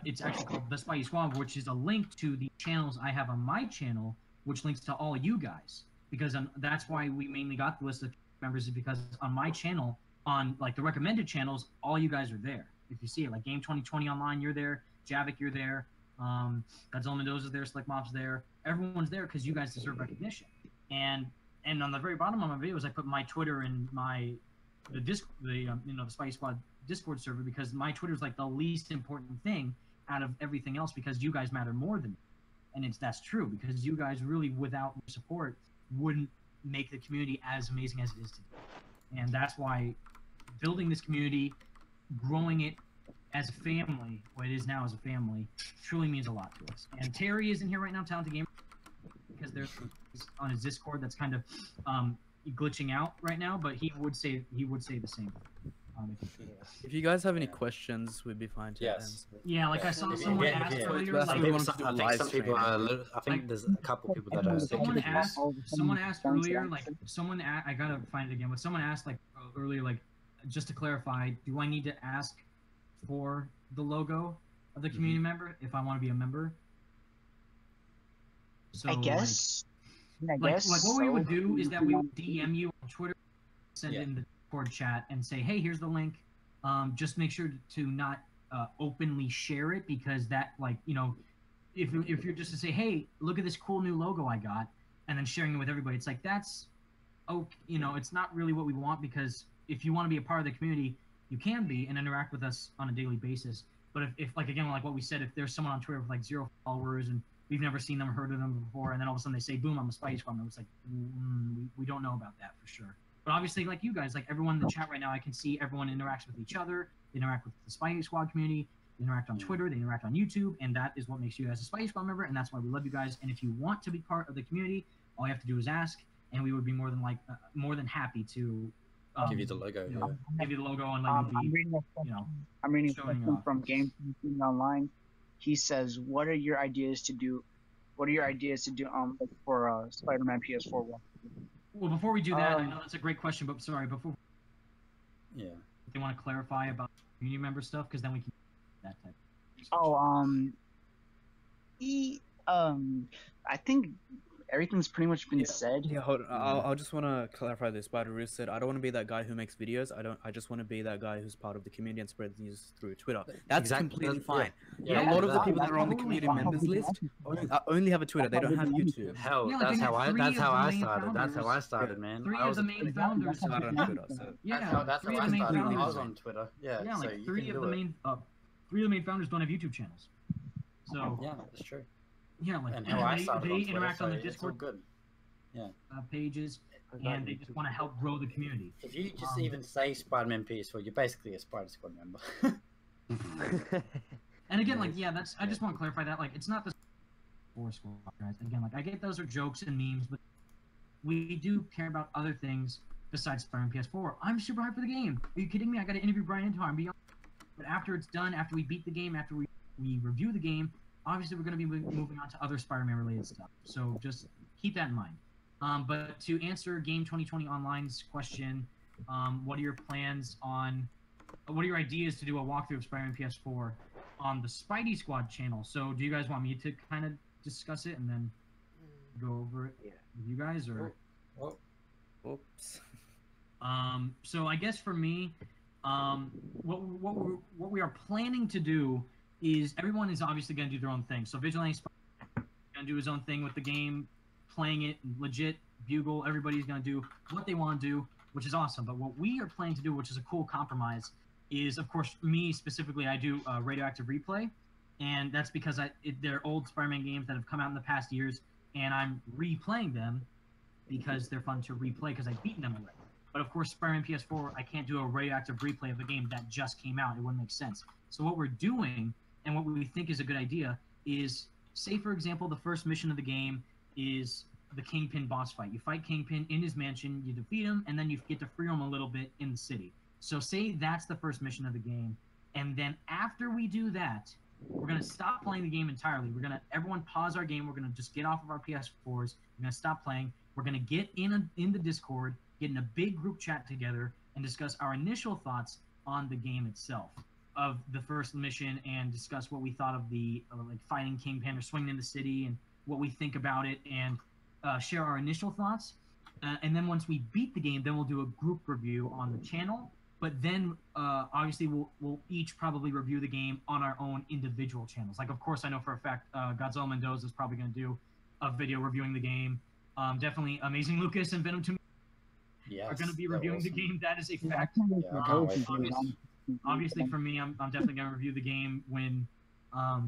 it's actually called the Spidey Squad, which is a link to the channels I have on my channel, which links to all you guys. Because that's why we mainly got the list of members, is because on my channel, on like the recommended channels, all you guys are there. If you see it, like Game 2020 Online, you're there. Javik, you're there. Godzilla Mendoza's there. Slick Mob's there. Everyone's there because you guys deserve recognition. And on the very bottom of my videos, I put my Twitter and the Spidey Squad Discord server, because my Twitter is like the least important thing out of everything else, because you guys matter more than me. And that's true, because you guys really, without your support, wouldn't make the community as amazing as it is today. And that's why building this community, growing it as a family, what it is now as a family, truly means a lot to us. And Terry isn't here right now, Talented Gamer, because there's on his Discord that's kind of glitching out right now, but he would say the same. If you guys have any questions, we'd be fine to answer. Yeah, like I saw someone ask earlier. I think there's a couple people that are. Someone asked earlier, like I gotta find it again. But someone asked like earlier, like just to clarify, do I need to ask for the logo of the community member if I want to be a member? So, I guess. Like what we would do is that we would DM you on Twitter, send in the Discord chat, and say, hey, here's the link. Just make sure to not openly share it, because that, like, you know, if you're just to say, hey, look at this cool new logo I got, and then sharing it with everybody, it's like, that's, you know, it's not really what we want, because if you want to be a part of the community, you can be and interact with us on a daily basis. But if like, again, like what we said, if there's someone on Twitter with like 0 followers and we've never seen them or heard of them before, and then all of a sudden they say, boom, I'm a Spidey Squad member, it's like, we don't know about that for sure. But obviously, like you guys, like everyone in the chat right now, I can see everyone interacts with each other. They interact with the Spidey Squad community. They interact on Twitter. They interact on YouTube. And that is what makes you guys a Spidey Squad member. And that's why we love you guys. And if you want to be part of the community, all you have to do is ask. And we would be more than happy to give you the logo. You know, give you the logo and let you be, I'm reading a question from Game Online. He says, "What are your ideas to do? What are your ideas to do for Spider-Man PS4 one?" Well, before we do that, I know that's a great question, but sorry, before. Yeah. If they want to clarify about community member stuff, because then we can that type. I think everything's pretty much been said. Yeah, hold on. I'll just want to clarify this. Spider-Roos said, I don't want to be that guy who makes videos. I just want to be that guy who's part of the community and spreads news through Twitter. That's completely fine. Yeah, a lot of the people that are on the community members list only have a Twitter. They don't have YouTube. Hell, that's how I started. That's how I started, man. Three of the main founders started on Twitter. So. Yeah, that's how I started. I was on Twitter. Yeah, like so three of the main founders don't have YouTube channels. So yeah, that's true. Yeah, like and how I started they on Twitter, interact on the so Discord good. Yeah. Pages, and they just want to help grow the community. If you just even say Spider-Man PS4, you're basically a Spider Squad member. And again, like, yeah, that's. I just want to clarify that, like, it's not the 4 Squad, guys. Again, like, I get those are jokes and memes, but we do care about other things besides Spider-Man PS4. I'm super hyped for the game. Are you kidding me? I got to interview Brian Antoine. But after it's done, after we beat the game, after we review the game, obviously we're going to be moving on to other Spider-Man related stuff. So just keep that in mind. But to answer Game 2020 Online's question, what are your plans on? What are your ideas to do a walkthrough of Spider-Man PS4 on the Spidey Squad channel? So do you guys want me to kind of discuss it and then go over it with you guys, or? Oops. So I guess for me, what we are planning to do is everyone is obviously going to do their own thing. So Vigilante Spider is going to do his own thing with the game, playing it legit. Bugle, everybody's going to do what they want to do, which is awesome. But what we are planning to do, which is a cool compromise, is, of course, me specifically, I do Radioactive Replay, and that's because they're old Spider-Man games that have come out in the past years, and I'm replaying them because they're fun to replay because I've beaten them already. But of course, Spider-Man PS4, I can't do a radioactive replay of a game that just came out. It wouldn't make sense. So what we're doing, and what we think is a good idea, is, say for example, the first mission of the game is the Kingpin boss fight. You fight Kingpin in his mansion, you defeat him, and then you get to free him a little bit in the city. So say that's the first mission of the game, and then after we do that, we're going to stop playing the game entirely. We're going to, everyone pause our game, we're going to just get off of our PS4s, we're going to stop playing, we're going to get in the Discord, get in a big group chat together, and discuss our initial thoughts on the game itself, of the first mission, and discuss what we thought of the like fighting Kingpin or swinging in the city, and what we think about it, and share our initial thoughts. And then once we beat the game, then we'll do a group review on the channel. But then obviously we'll each probably review the game on our own individual channels. Like, of course, I know for a fact Godzilla Mendoza is probably going to do a video reviewing the game. Definitely Amazing Lucas and Venom 2 are going to be reviewing the game. That is a fact. Obviously, for me, I'm definitely going to review the game when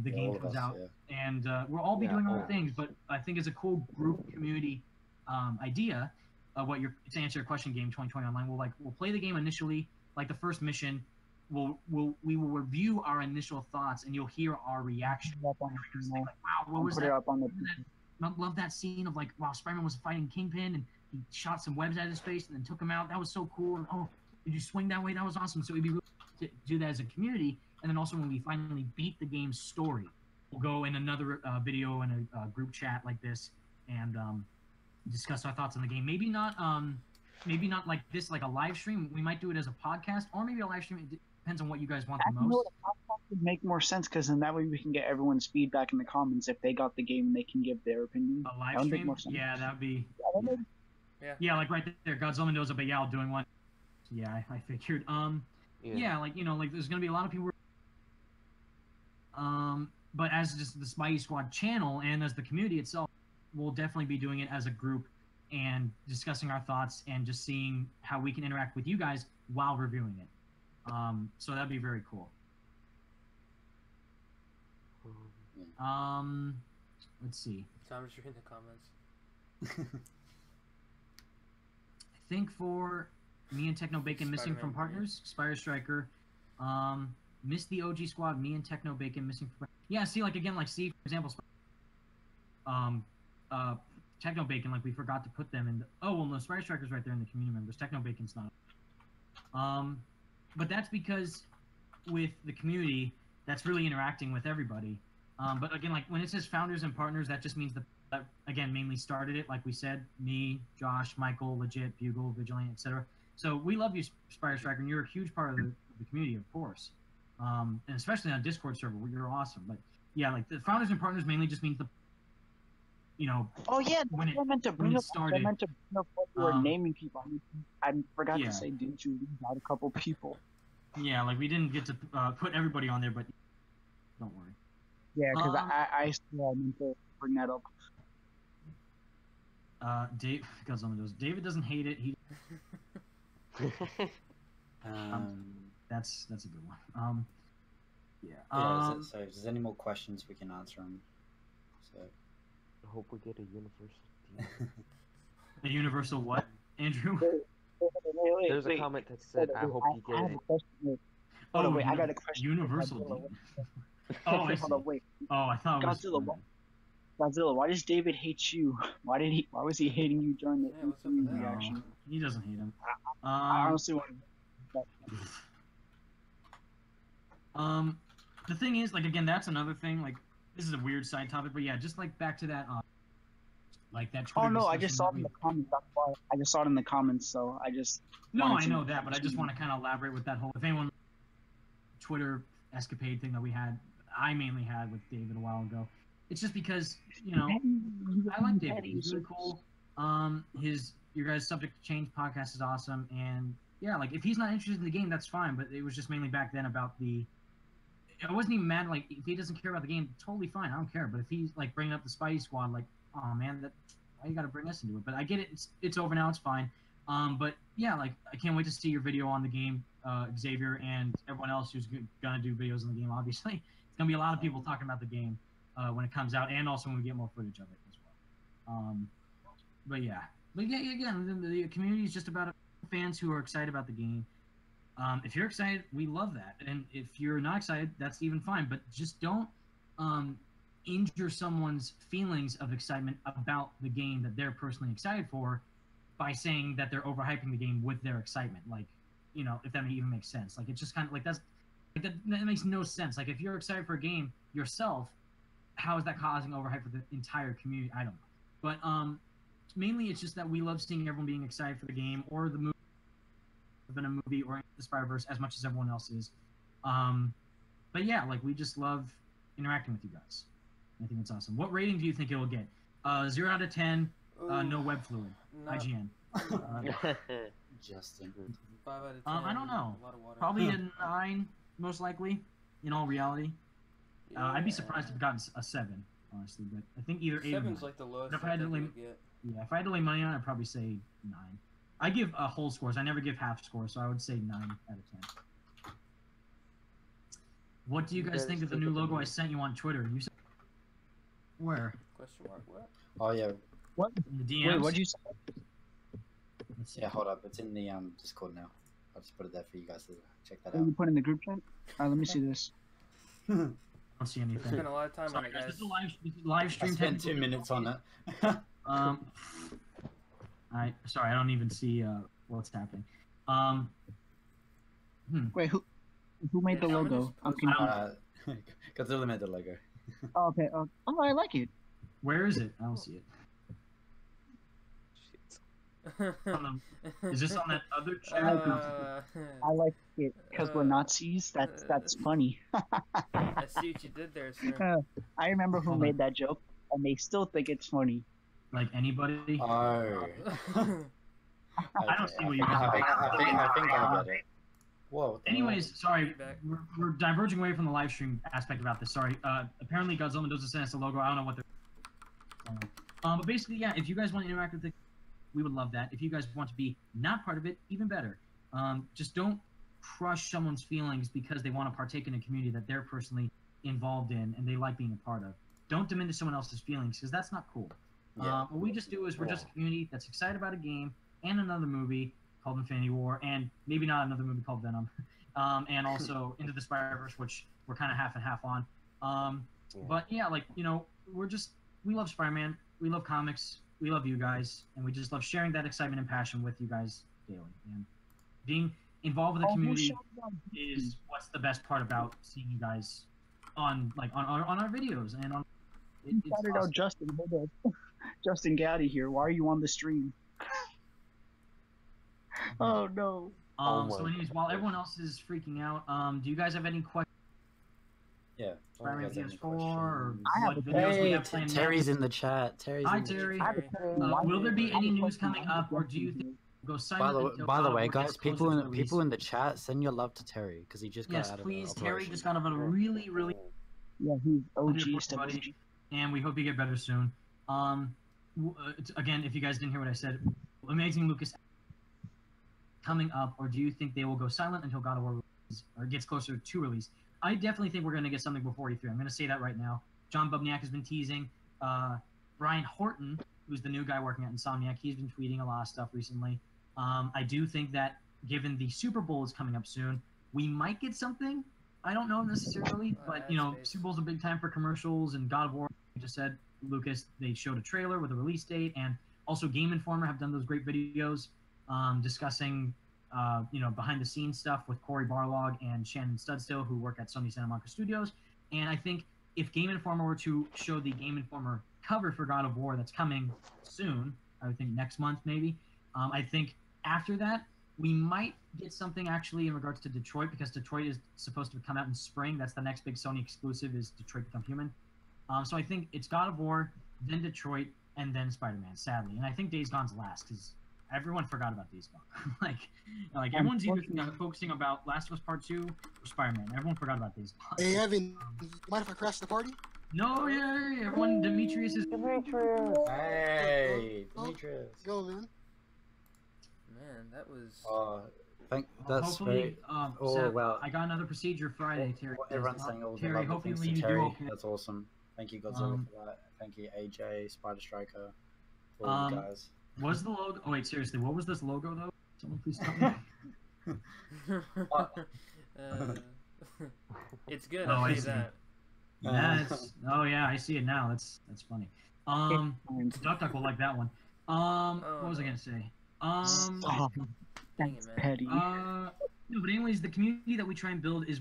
the game comes out. Yeah. And we'll all be doing other things, but I think it's a cool group community idea of what to answer your question, Game 2020 Online. We'll play the game initially, like the first mission. We will review our initial thoughts, and you'll hear our reaction. Like, wow, what was that? I love that scene of, like, wow, Spider-Man was fighting Kingpin, and he shot some webs at his face and then took him out. That was so cool. And, oh, did you swing that way? That was awesome. So it'd be really to do that as a community. And then also when we finally beat the game's story, we'll go in another video in a group chat like this and discuss our thoughts on the game. Maybe not like this, like a live stream. We might do it as a podcast, or maybe a live stream. It depends on what you guys want the most. would make more sense because then that way we can get everyone's feedback in the comments. If they got the game, they can give their opinion. A live That would make stream? more sense. Yeah, that would be. Yeah. Yeah, like right there, Godzilla Mendoza, but yeah, I'll doing one. Yeah, I figured. Yeah, like like there's gonna be a lot of people. But as just the Spidey Squad channel and as the community itself, we'll definitely be doing it as a group and discussing our thoughts and just seeing how we can interact with you guys while reviewing it. So that'd be very cool. Let's see. So I'm just reading the comments. I think for me and Techno Bacon missing from partners, Spire Striker, missed the OG squad, me and Techno Bacon missing from. Yeah, see, like again, like see, for example, Techno Bacon, like we forgot to put them in. Oh well, no, Spire Striker's right there in the community members. Techno Bacon's not. But that's because with the community, that's really interacting with everybody. But again, like when it says founders and partners, that just means that again mainly started it. Like we said, me, Josh, Michael, Legit, Bugle, Vigilant, etc. So we love you, Spire Striker, and you're a huge part of the community, of course. And especially on Discord server, you're awesome. But yeah, like the founders and partners mainly just means the. Oh yeah, when I meant to bring up. started, I meant to bring up what you were naming people. I forgot to say, didn't you leave out a couple people? Yeah, like we didn't get to put everybody on there, but don't worry. Yeah, because I still meant to bring that up. Dave, because David doesn't hate it. He. That's a good one. Yeah. So if there's any more questions, we can answer them. So. I hope we get a universal team. A universal what, Andrew? There's a comment that said, "I hope you get it." Oh wait, I got a question. Universal team. Oh, I see. Wait. Oh, I thought Godzilla. Godzilla, why does David hate you? Why was he hating you during the reaction? He doesn't hate him. I honestly want to. The thing is, like again, that's another thing. Like this is a weird side topic, but yeah, just like back to that. Like that. Twitter I just saw it in the comments. That's why I just saw it in the comments, so I just. No, I know that, but I just want to kind of elaborate with that whole. If anyone. Twitter escapade thing that I mainly had with David a while ago. It's just because I like David. He's really cool. Your guys' Subject to Change podcast is awesome, and yeah, like if he's not interested in the game, that's fine. But it was just mainly back then about the. I wasn't even mad. Like if he doesn't care about the game, totally fine. I don't care. But if he's like bringing up the Spidey Squad, like, oh man, why you got to bring us into it? But I get it. It's over now. It's fine. But yeah, like I can't wait to see your video on the game, Xavier, and everyone else who's gonna do videos on the game. Obviously, it's gonna be a lot of people talking about the game when it comes out, and also when we get more footage of it as well. But yeah, again, the community is just about fans who are excited about the game. If you're excited, we love that, and if you're not excited, that's even fine. But just don't injure someone's feelings of excitement about the game that they're personally excited for by saying that they're overhyping the game with their excitement. Like, if that even makes sense. Like, it's just kind of like that makes no sense. Like, if you're excited for a game yourself, how is that causing overhype for the entire community? I don't know. But mainly it's just that we love seeing everyone being excited for the game or the movie, been a movie or the Spider-Verse as much as everyone else is. But yeah, like we just love interacting with you guys. I think it's awesome. What rating do you think it will get? 0 out of 10. No web fluid. No. IGN. Justin. 5 out of 10. I don't know. Probably a 9, most likely. In all reality, I'd be surprised if it got a 7, honestly. But I think either 8 or 9. 7's like the lowest. If I had to lay, if I had to lay money on it, I'd probably say 9. I give whole scores. I never give half scores, so I would say 9 out of 10. What do you guys think of the new logo I sent you on Twitter? You said where? Question mark. What? Oh yeah. What? The DMs? Wait, what'd you say? Yeah, hold up. It's in the Discord now. I'll just put it there for you guys to check that What out. you put in the group chat? Let me see this. I don't see anything. Spent a lot of time on it, guys. This is live stream. I spent 2 minutes on it. Sorry, I don't even see what's happening. Wait, who made the logo? Godzilla made the logo. Oh, okay. Oh, I like it. Where is it? I don't see it. Is this on that other chat? I like it because we're Nazis. That's funny. I see what you did there, sir. I remember who made that joke, and they still think it's funny. Like anybody? Oh. I don't see what you guys I think I get it. Whoa. Anyways, sorry, we're diverging away from the live stream aspect about this. Sorry. Apparently Godzilla Mendoza sent us a logo. I don't know what they're. But basically, yeah. If you guys want to interact with it, we would love that. If you guys want to be not part of it, even better. Just don't crush someone's feelings because they want to partake in a community that they're personally involved in and they like being a part of. Don't diminish someone else's feelings because that's not cool. What we just do is we're just a community that's excited about a game and another movie called Infinity War, and maybe not another movie called Venom, and also Into the Spider-Verse, which we're kind of half and half on. But yeah, like, you know, we love Spider-Man, we love comics, we love you guys, and we just love sharing that excitement and passion with you guys daily. And being involved with the community is what's the best part about seeing you guys on our videos and on. You shouted out Justin. Hold on. Justin Gaddy here. Why are you on the stream? Oh no. So anyways, while everyone else is freaking out, do you guys have any questions? Yeah. Spider-Man PS4 or I have what videos we have Hey, planned Terry's next? in the chat. Hi Terry. Will there be any news coming up, or do you think we'll go silent until By the God of way, War guys, gets closer people to the release? in the chat, send your love to Terry because he just got Yes, out of please. the Terry operation. just got out of a really Yeah, he's OG Wonderful, stuff. buddy, and we hope you get better soon. Again, if you guys didn't hear what I said, Amazing Lucas coming up, or do you think they will go silent until God of War releases, or gets closer to release? I definitely think we're going to get something before E3. I'm going to say that right now. John Bubniak has been teasing. Brian Horton, who's the new guy working at Insomniac, he's been tweeting a lot of stuff recently. I do think that given the Super Bowl is coming up soon, we might get something. I don't know necessarily, but you know, Super Bowl's a big time for commercials, and God of War, you just said, Lucas, they showed a trailer with a release date, and also Game Informer have done those great videos discussing you know, behind the scenes stuff with Corey Barlog and Shannon Studstill, who work at Sony Santa Monica Studios. And I think if Game Informer were to show the Game Informer cover for God of War that's coming soon, I would think next month maybe, I think after that we might get something actually in regards to Detroit, because Detroit is supposed to come out in spring. That's the next big Sony exclusive, is Detroit Become Human. So I think it's God of War, then Detroit, and then Spider-Man, sadly. And I think Days Gone's last, because everyone forgot about Days Gone. like everyone's either focusing about Last of Us Part 2 or Spider-Man. Everyone forgot about Days Gone. Hey, Evan, mind if I crash the party? No, yeah, everyone, Demetrius is... Hey, Demetrius. Go, man. Man, that was... That's hopefully, very... Seth, well... I got another procedure Friday, Terry. Everyone's saying all the Terry, lovely hopefully things you to do Terry. okay. That's awesome. Thank you, Godzilla, for that. Thank you, AJ, Spider Striker, for all you guys. Was the logo... Oh, wait, seriously, what was this logo, though? Someone please tell me. It's good, Oh, I'll I say see. that. That's... Oh, yeah, I see it now. That's funny. Duck will like that one. What was I gonna say? That's petty. No, but anyways, the community that we try and build is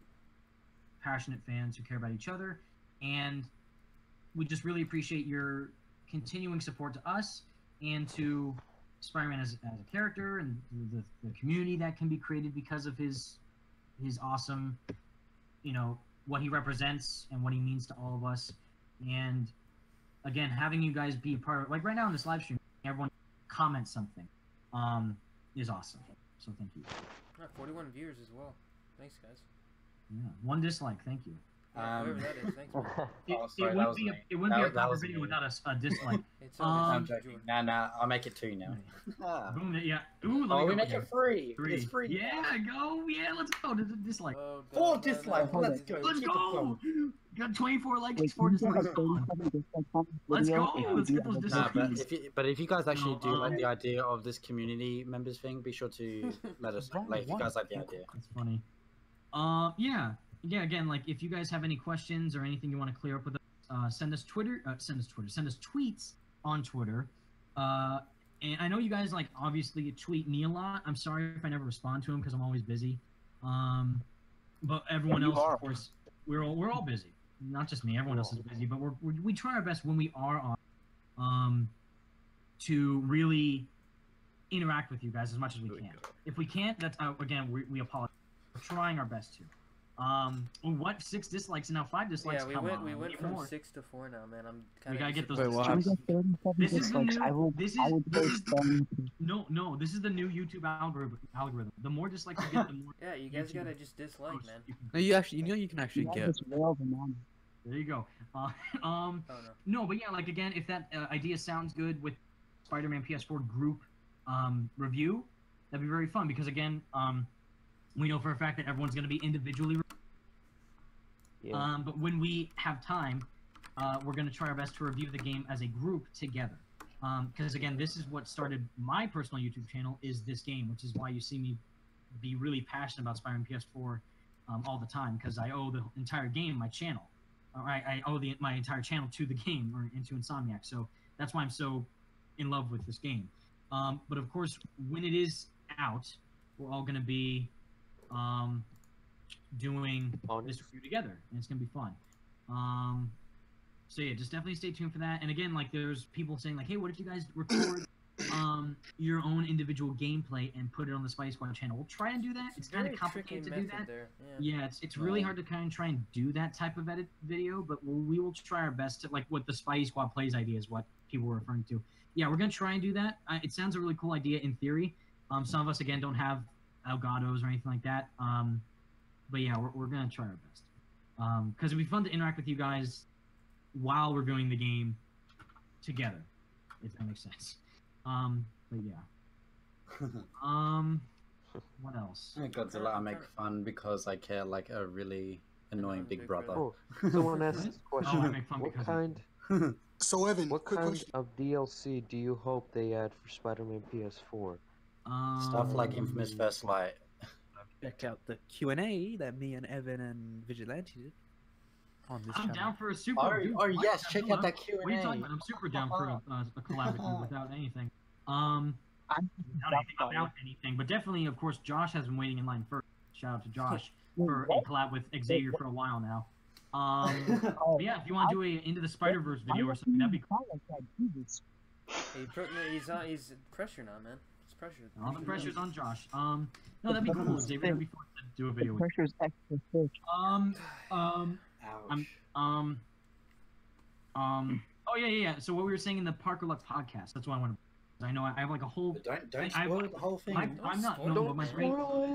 passionate fans who care about each other, and we just really appreciate your continuing support to us and to Spider-Man as a character, and the community that can be created because of his awesome, you know, what he represents and what he means to all of us. And again, having you guys be a part of, like right now in this live stream, everyone comment something is awesome. So thank you. 41 viewers as well. Thanks, guys. Yeah, one dislike. Thank you. Whoever that is, thanks, man. It wouldn't be a proper video without a dislike. I'm joking. Nah, I'll make it 2 now. Boom, yeah. Ooh, let me we go. make it 3. 3. It's free. Yeah, go. Yeah, let's go. Dislike. 4 dislikes. Let's go. Let's Keep it go. going. Got 24 likes, Wait, 4 can you dislikes. get, like, Let's video go. if you Let's do get those have a dislikes. But if you guys actually do like the idea of this community members thing, be sure to let us know. Like, if you guys like the idea. That's funny. Yeah. Again, like if you guys have any questions or anything you want to clear up with us, send us tweets on Twitter. And I know you guys like obviously tweet me a lot. I'm sorry if I never respond to them because I'm always busy. But everyone else, of course, we're all busy. Not just me. Everyone else is busy. But we try our best when we are on, to really interact with you guys as much as we can. If we can't, that's again we apologize. We're trying our best to. What 6 dislikes and now 5 dislikes? Yeah, we went from 6 to 4 now, man. I'm kind of. We gotta get those. This is the new. This is the new YouTube algorithm. The more dislikes you get, the more. Yeah, you guys gotta just dislike, man. No, you can actually get. There you go. No, but yeah, like again, if that idea sounds good with Spider-Man PS4 group review, that'd be very fun because again, we know for a fact that everyone's going to be individually. Yeah. But when we have time, we're going to try our best to review the game as a group together. Because again, this is what started my personal YouTube channel, is this game, which is why you see me be really passionate about Spider-Man PS4 all the time, because I owe the entire game my channel. I owe my entire channel to the game, or into Insomniac. So that's why I'm so in love with this game. But of course, when it is out, we're all going to be doing this review together, and it's gonna be fun. So yeah, just definitely stay tuned for that. And again, like there's people saying like, hey, what if you guys record your own individual gameplay and put it on the Spidey Squad channel? We'll try and do that. It's kind of complicated to do that. Yeah, it's really hard to kind of try and do that type of edit video, but we will try our best to, like what the Spidey Squad plays idea is what people were referring to. Yeah, we're gonna try and do that. It sounds a really cool idea in theory. Some of us again don't have Elgatos or anything like that, but yeah, we're gonna try our best because it'd be fun to interact with you guys while we're doing the game together, if that makes sense. But yeah. What else? Godzilla, I make fun because I care like a really annoying big brother. Oh, someone asked this question. I make fun What because kind? So Evan, what quick kind question. of DLC do you hope they add for Spider-Man PS4? Stuff like Infamous First Light. Check out the Q&A that me and Evan and Vigilante did on this channel. I'm down for a super. Yes, check out that Q&A. What are you talking about? I'm super down for a collab with you without anything. Without anything, but definitely, of course, Josh has been waiting in line first. Shout out to Josh for a collab with Xavier for a while now. But yeah, if you want to do a Into the Spider-Verse video or something, that'd be cool. He's pressure now, man. It's pressure. All the pressure's on Josh. No, that'd be cool, Xavier. That'd be fun to do a video with. Pressure's extra thick. Oh yeah. So what we were saying in the Parker Luck podcast, that's what I want to. I know I have like a whole. Don't spoil the whole thing. I'm not. No, but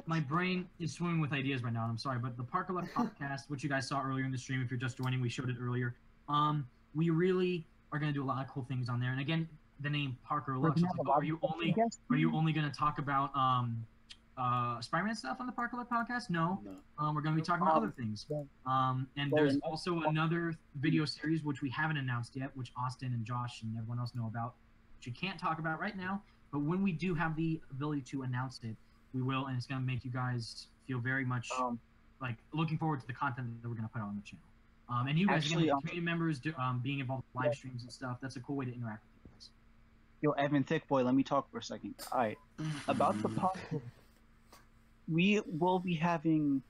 my brain is swimming with ideas right now. And I'm sorry, but the Parker Luck podcast, which you guys saw earlier in the stream, if you're just joining, we showed it earlier. We really are gonna do a lot of cool things on there. And again, the name Parker Luck. So like, are you only gonna talk about Spider-Man stuff on the Parker Luck podcast? No. We're gonna be talking about other things. And there's also another video series which we haven't announced yet, which Austin and Josh and everyone else know about. You can't talk about right now, but when we do have the ability to announce it, we will, and it's going to make you guys feel very much like looking forward to the content that we're going to put on the channel. And you guys, again, community members being involved in live streams and stuff, that's a cool way to interact with you guys. Yo, Evan Thick Boy, let me talk for a second. All right, about the podcast, we will be having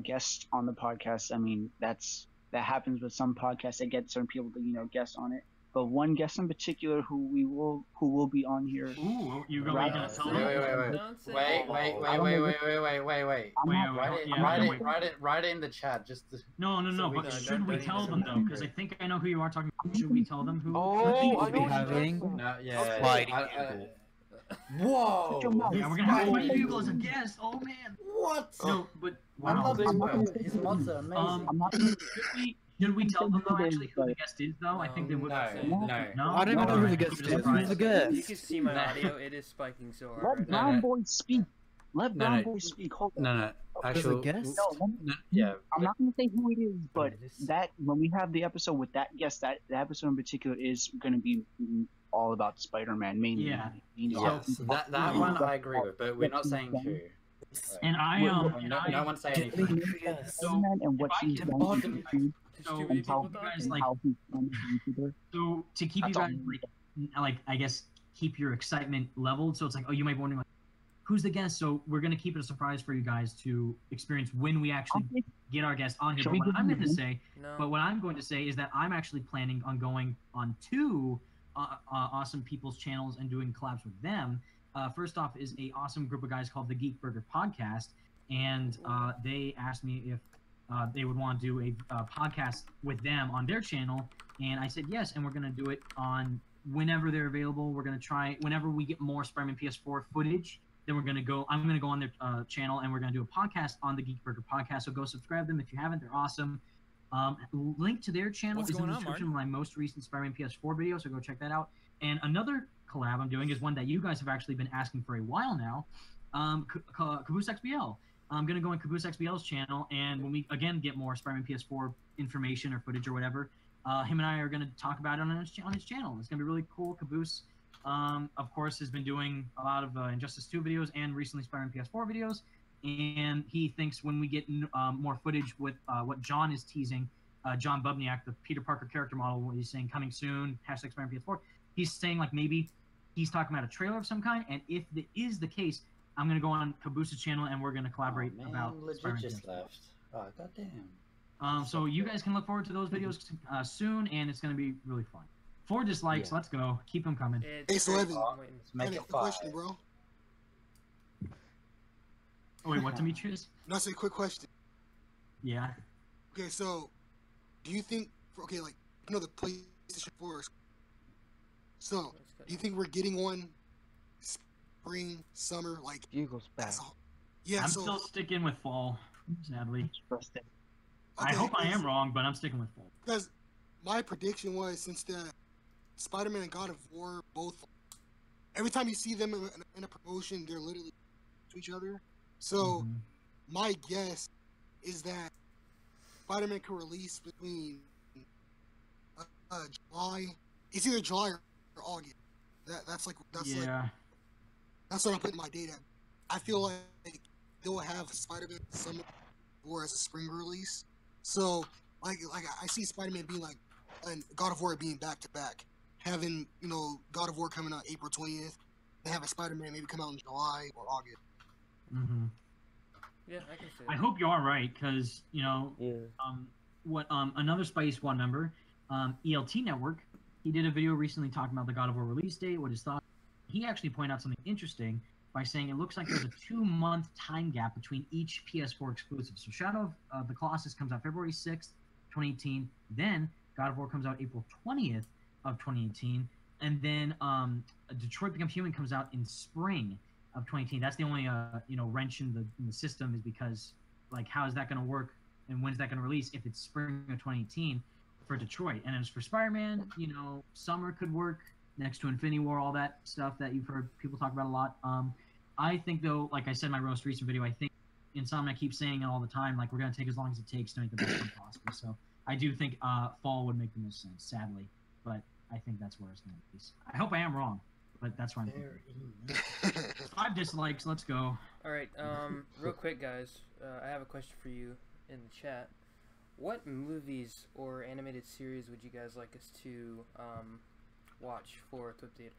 guests on the podcast. I mean, that happens with some podcasts. They get certain people to guests on it. But one guest in particular who will be on here. Ooh, you're gonna tell me? Wait. Write it in the chat. Just no. But should we tell them though? Because I think I know who you are talking about. Should we tell them who? Oh, I know having. Whoa! Yeah, we're gonna have Spidey people as a guest. Oh man. What? No, but wow. His mods are amazing. Should we tell them though actually who the guest is though? I think they would. No. I don't even know who the guest is. Who's the guest? You can see my audio. It is spiking so hard. Let Brown Boy speak. Let Brown Boy speak. Hold on. No. Actually, guest? Yeah. I'm not gonna say who it is, but that when we have the episode with that guest, that episode in particular is gonna be all about Spider-Man mainly. Yeah. Yes, that one I agree with, but we're not saying who. And no one say anything. So, and what he's done. So to keep you guys like I guess keep your excitement leveled, so it's like, oh, you might be wondering like, who's the guest? So we're gonna keep it a surprise for you guys to experience when we actually get our guest on here. But what I'm going to say is that I'm actually planning on going on 2 awesome people's channels and doing collabs with them. first off is a awesome group of guys called the Geek Burger Podcast, and they asked me if they would want to do a podcast with them on their channel, and I said yes, and we're going to do it on whenever they're available. We're going to try whenever we get more Spider-Man PS4 footage. Then we're going to go. I'm going to go on their channel, and we're going to do a podcast on the Geek Burger Podcast. So go subscribe them if you haven't. They're awesome. Link to their channel is in the description of my most recent Spider-Man PS4 video, so go check that out. And another collab I'm doing is one that you guys have actually been asking for a while now, Caboose XBL. I'm going to go on Caboose XBL's channel, and when we, again, get more Spider-Man PS4 information or footage or whatever, him and I are going to talk about it on his channel. It's going to be really cool. Caboose, of course, has been doing a lot of Injustice 2 videos and recently Spider-Man PS4 videos, and he thinks when we get more footage with what John is teasing, John Bubniak, the Peter Parker character model, what he's saying coming soon, # Spider-Man PS4, he's saying like maybe he's talking about a trailer of some kind, and if that is the case, I'm going to go on Caboose's channel and we're going to collaborate about Spider-Man just PS4. left. Oh, goddamn. So you guys can look forward to those videos soon, and it's going to be really fun. 4 dislikes, let's go. Keep them coming. Hey, Slevin, make it quick question, bro. Oh, wait, what, Demetrius? No, I say quick question. Yeah. Okay, so do you think, okay, like, you know, the PlayStation 4, so do you think we're getting one spring, summer, like Eagles back? Yeah, I'm so still sticking with fall, sadly. Okay, I hope I am wrong, but I'm sticking with fall. because my prediction was, since the Spider-Man and God of War both, every time you see them in a promotion, they're literally to each other. So my guess is that Spider-Man could release between July. It's either July or August. That's what I'm putting my date at. I feel like they'll have Spider-Man Summer War as a spring release. So like I see Spider-Man being like, and God of War being back to back, having, you know, God of War coming out April 20th, and having Spider-Man maybe come out in July or August. Yeah, I can see I that. hope you are right, because, you know, another Spidey Squad member, ELT Network, he did a video recently talking about the God of War release date, what his thoughts. He actually pointed out something interesting by saying it looks like there's a 2-month time gap between each PS4 exclusive. So Shadow of the Colossus comes out February 6th, 2018. Then God of War comes out April 20th of 2018. And then Detroit Become Human comes out in spring of 2018. That's the only wrench in the system, is because, like, how is that going to work and when's that going to release if it's spring of 2018 for Detroit? And as for Spider-Man, you know, summer could work next to Infinity War, all that stuff that you've heard people talk about a lot. I think, though, like I said in my most recent video, I think Insomniac keeps saying it all the time, like, we're going to take as long as it takes to make the best one possible. So I do think fall would make the most sense, sadly. But I think that's where it's going to be. I hope I am wrong, but that's where I'm thinking. 5 dislikes, let's go. Alright, real quick, guys. I have a question for you in the chat. What movies or animated series would you guys like us to watch for Clip Theater?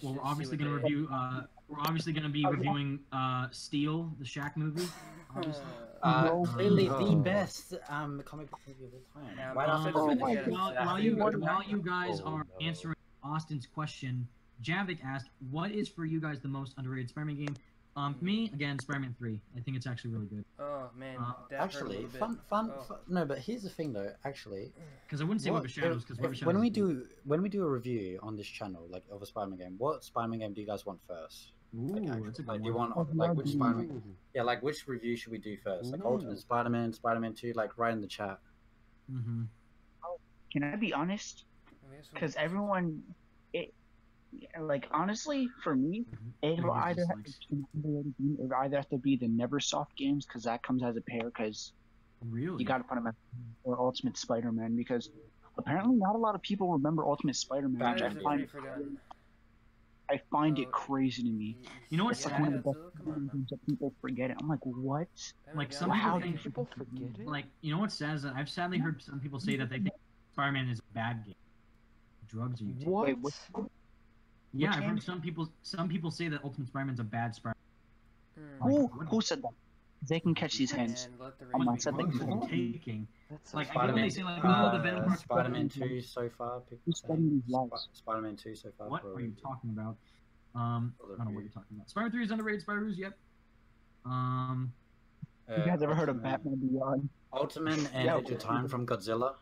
Well, we're obviously going to review. We're obviously going to be reviewing Steel, the Shaq movie. Really the best comic book movie of all time. While you guys are answering Austin's question, Javik asked, "What is for you guys the most underrated Spider-Man game?" For me, again, Spider-Man 3. I think it's actually really good. Oh man, actually, fun. No, but here's the thing, though. Actually, because I wouldn't say Web of Shadows, because when we do a review on this channel, like, of a Spider-Man game, what Spider-Man game do you guys want first? Ooh, that's a good one. Do you want, like, which Spider-Man? Yeah, like, which review should we do first? Like, Ultimate Spider-Man, Spider-Man 2, like, right in the chat. Can I be honest? Because everyone, like, honestly, for me, it will either have to be the Neversoft games, because that comes as a pair, because you got to put them at, or Ultimate Spider-Man, because apparently not a lot of people remember Ultimate Spider-Man, which I find it crazy to me. You know what's like one of the best games that people forget it. I'm like, what? Like, some people forget it. Like, you know what's sad is that I've sadly heard some people say that they think Spider-Man is a bad game. Drugs are you taking? What? Wait, what? Yeah, I've heard some people say that Ultimate Spider-Man's a bad Who Spider-Man. said that? They can catch these hands. I said they can taking. Like, Spider-Man, the Venom part. Spider-Man 2 so far. Who's studying these lives? Spider-Man 2 so far. What are you talking about? I don't know what you're talking about. Spider-Man 3 is underrated. Spider-Man, yep. You guys ever heard of Batman Beyond? Ultimate and Edge of Time from Godzilla.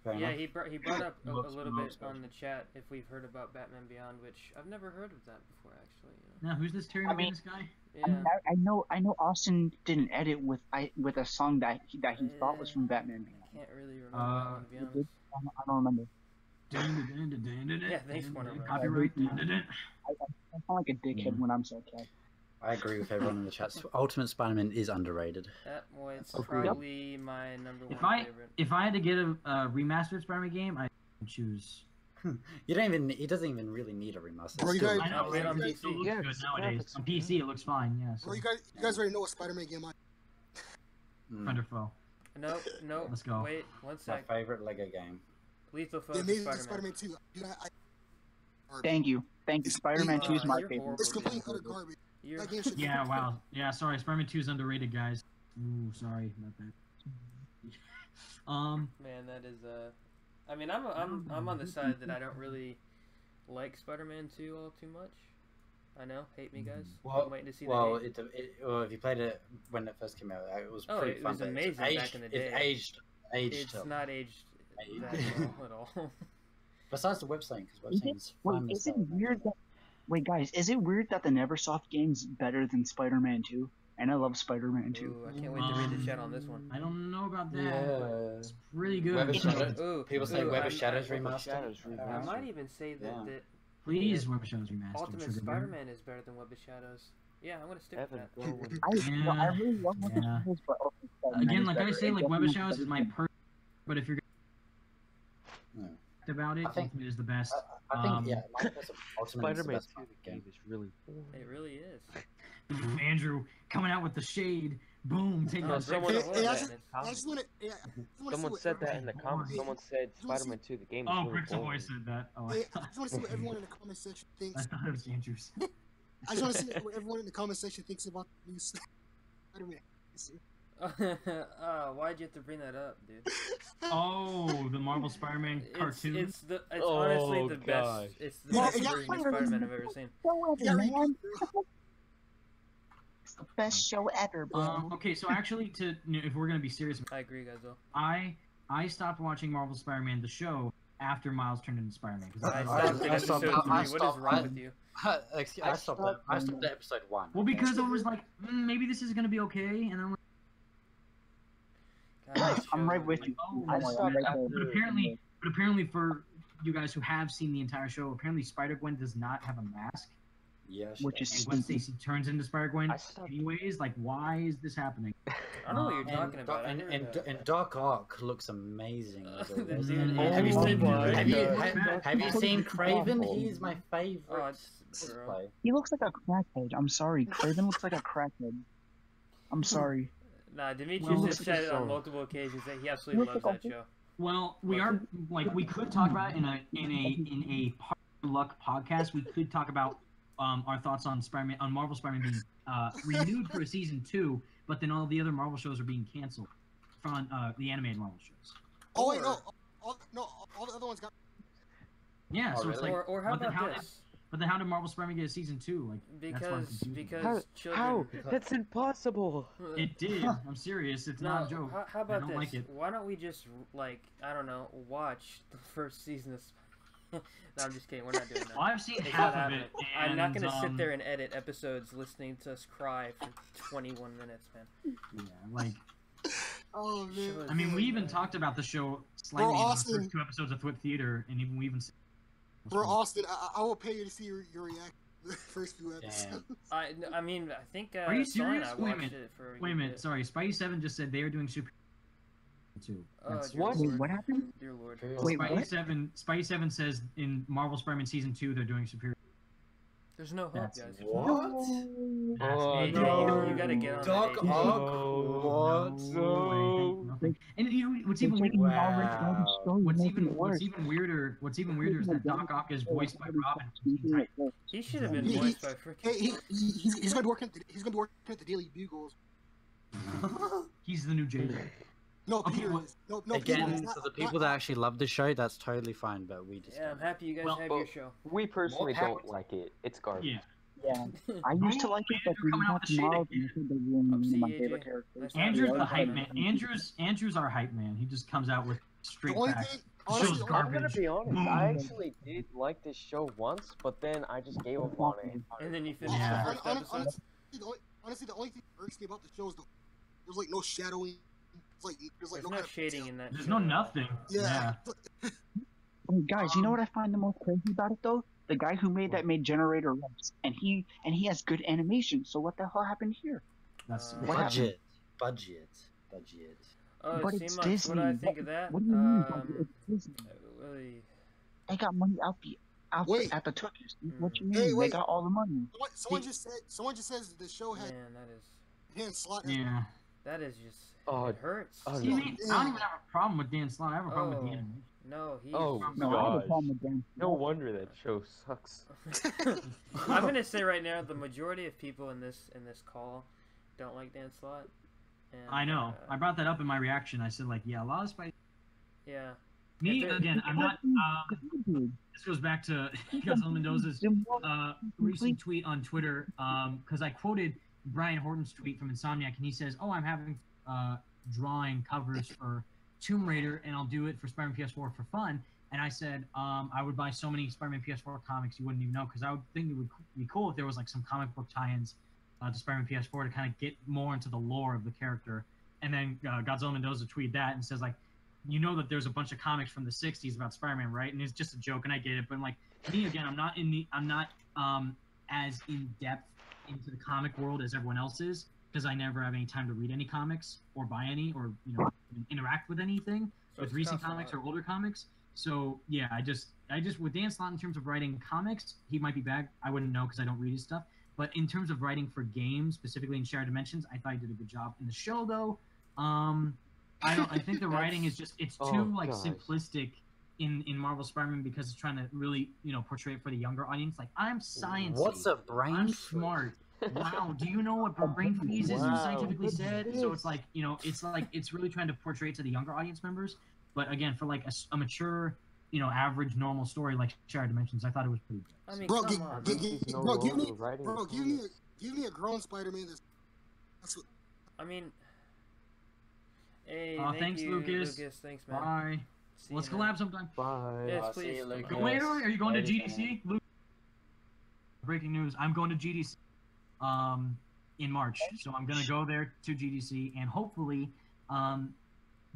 Fair Yeah, enough. he brought up a little bit on the chat if we've heard about Batman Beyond, which I've never heard of that before actually. Now, who's this Terry McGinnis guy? Yeah. I know Austin did an edit with a song that he thought was from Batman Beyond. I can't really remember that one, to be honest. I don't remember. Yeah, thanks for remembering. Copyright. I sound like a dickhead when I'm sarcastic. I agree with everyone in the chat. Ultimate Spider-Man is underrated. That was probably my number one favorite. If I had to get a remastered Spider-Man game, I would choose. You don't even. He doesn't even really need a remaster. Bro, you guys, I know, it looks good nowadays. On PC, it looks fine. Yeah. So. Bro, you guys already know what Spider-Man game I. Friend or foe? No. Let's go. Wait, one My sec. favorite Lego game. Lethal Foe. The Amazing Spider-Man 2. Dude, Thank you. Spider-Man 2 is my favorite. It's complete utter garbage. That game should Yeah, wow. Yeah, sorry. Spider-Man 2 is underrated, guys. Ooh, sorry about that. Man, that is I mean, I'm on the side that I don't really like Spider-Man 2 all too much. I know, hate me, guys. I'm waiting to see well, if you played it when it first came out, it was pretty fun. It was amazing back in the day. It's not aged that well at all. Besides the web slinging, because web slinging's fun. Is it weird that? Wait, guys, is it weird that the Neversoft game's better than Spider-Man 2? And I love Spider-Man 2. Ooh, I can't wait to read the chat on this one. I don't know about that. Yeah. It's pretty good. Web of Shadows. People say Web of Shadows remastered. I might even say that. Please, Web of Shadows remastered. Ultimate Spider-Man is better than Web of Shadows. Yeah, I'm gonna stick with that. I really love Web of Shadows, but Ultimate Spider-Man Again, is like I better. say, like Web of Shadows is my but if you're about it, Ultimate is the best. I think yeah, Spider-Man 2 game is really boring. It really is. Andrew coming out with the shade. Boom, take that. Someone said that in the comments. Someone said Spider-Man 2 the game is really Bricks boring. always said that. Oh, I just want to see what everyone in the comment section thinks. I thought it was Andrew's. I just want to see what everyone in the comment section thinks about the new Spider-Man. Why'd you have to bring that up, dude? Oh, the Marvel Spider-Man cartoon. It's honestly the best. It's the best version of Spider-Man I've ever seen. It's the best show ever, bro. Okay, so actually, if we're gonna be serious, I agree, guys. Though I stopped watching Marvel Spider-Man the show after Miles turned into Spider-Man. I stopped. What is wrong with you? I stopped at episode 1. Well, because I was like, maybe this is gonna be okay, and I'm like. I'm right with you. But apparently, for you guys who have seen the entire show, apparently Spider-Gwen does not have a mask. Yes. Which is when Stacy turns into Spider-Gwen, anyways, like, why is this happening? I don't know what you're talking about. And Doc Ock looks amazing. Have you seen Craven? He's my favorite. He looks like a crackhead. I'm sorry. Craven looks like a crackhead. I'm sorry. Nah, Demetrius has said it on multiple occasions that he absolutely loves that show. Well, we could talk about it in a Part of Luck podcast. We could talk about our thoughts on Marvel Spider-Man being renewed for a season 2, but then all the other Marvel shows are being canceled from the animated Marvel shows. Oh wait, no, all the other ones got. Yeah, so it's like, or how about this? But then how did Marvel Spider-Man get a season 2? Like, because children. How? That's impossible. It did. I'm serious. It's not a joke. How about I don't this? like it. Why don't we just I don't know, watch the first season of? No, I'm just kidding. We're not doing that. Well, I've seen half of it. I'm not gonna sit there and edit episodes listening to us cry for 21 minutes, man. Yeah, like. Oh man. I mean, we even talked about the show slightly in the first 2 episodes of Thwip Theater, and even we even. Bro, Austin, I will pay you to see your reaction to the first few episodes. I mean, I think. Are you serious? Wait a minute. Sorry, Spidey 7 just said they are doing Super 2. What? Wait, what happened? Dear Lord. Wait, Spidey 7 says in Marvel Spider-Man Season 2 they're doing Superior. There's no hope, guys. What? Hey, you gotta get on Doc Ock? What? No. And you know what's even weirder? What's even weirder is that Doc Ock is voiced by Robin. He should have been voiced by freaking. He's gonna be working at the Daily Bugle. He's the new JJ. No, Peter is. No, Peter is Again, not, for the people that actually love the show, that's totally fine, but we just Yeah, I'm happy you guys have your show. We personally don't like it. It's garbage. Yeah, I used to like it, but we got tomorrow. My favorite characters. Andrew's the hype man. Andrew's our hype man. He just comes out with straight facts. Honestly, Show's I'm gonna garbage. be honest. I actually did like this show once, but then I just gave up on it. And then you finished Yeah. the first episode. Honestly, the only thing that irks me about the show is there's like no shadowing. It's like there's no kind of shading in that. There's no nothing. Yeah. Guys, you know what I find the most crazy about it though? The guy who made that made Generator Reps, and he has good animation. So what the hell happened here? That's budget. But it's C-Mux, Disney. what do I think of that? What do you mean? It's Disney. Really? They got money out at the Turkish. What you mean? Hey, They wait. got all the money. Someone just says the show had Man, that is. Dan Slott. Yeah. That is just. Oh, it hurts. oh, See, I don't even have a problem with Dan Slott. I have a problem with the animation. No, he's. Oh, No, I have a problem with Dan. No wonder that show sucks. I'm gonna say right now, the majority of people in this call don't like Dan Slott. And, I know. I brought that up in my reaction. I said, like, yeah, a lot of Spidey. Yeah. Me, again, I'm not. This goes back to Godzilla Mendoza's recent tweet on Twitter, because I quoted Brian Horton's tweet from Insomniac, and he says, "Oh, I'm having drawing covers for Tomb Raider, and I'll do it for Spider-Man PS4 for fun." And I said, I would buy so many Spider-Man PS4 comics you wouldn't even know, because I would think it would be cool if there was like some comic book tie-ins to Spider-Man PS4 to kind of get more into the lore of the character. And then Godzilla Mendoza tweeted that and says, like, you know that there's a bunch of comics from the 60s about Spider-Man, right? And it's just a joke, and I get it. But like me, again, I'm not as in depth into the comic world as everyone else is, because I never have any time to read any comics or buy any or interact with anything with recent comics or older comics. So yeah, I just with Dan Slott in terms of writing comics, he might be bad. I wouldn't know because I don't read his stuff. But in terms of writing for games, specifically in Shared Dimensions, I thought he did a good job. In the show, though, I think the writing is just too simplistic in Marvel Spider-Man, because it's trying to really portray it for the younger audience. Like, I'm sciencey. What's a brain? I'm smart. Wow, do you know what brain freeze is? Wow. Scientifically said. So it's like it's really trying to portray it to the younger audience members. But again, for like a mature, average normal story like Shared Dimensions, I thought it was pretty good. I mean, give me a grown Spider-Man. That's what. I mean. Hey, thanks, Lucas. Thanks, man. Bye. Let's collab sometime. Bye. Yes, please. Wait, are you going to GDC? Luke? Breaking news: I'm going to GDC in March, so I'm gonna go there to GDC and hopefully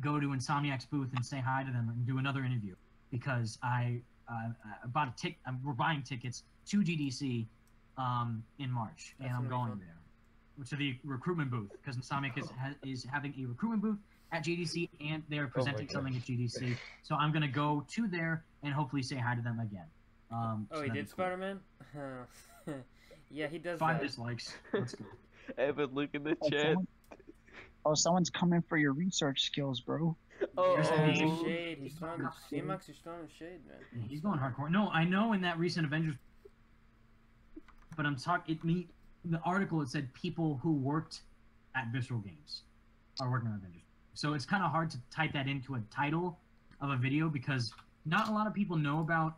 go to Insomniac's booth and say hi to them and do another interview, because I bought a ticket. We're buying tickets to GDC in March, and I'm going there to the recruitment booth, because Insomniac is having a recruitment booth at GDC, and they're presenting something at GDC. So I'm gonna go to there and hopefully say hi to them again. So he did cool. Spider-Man? Yeah, he does. 5 dislikes. Let's go. Evan, look in the chat. Someone's coming for your research skills, bro. Shade. He's throwing C-Mux. He's throwing shade, man. He's going hardcore. No, I know in that recent Avengers, but I'm talking. The article, it said people who worked at Visceral Games are working on Avengers. So it's kind of hard to type that into a title of a video, because not a lot of people know about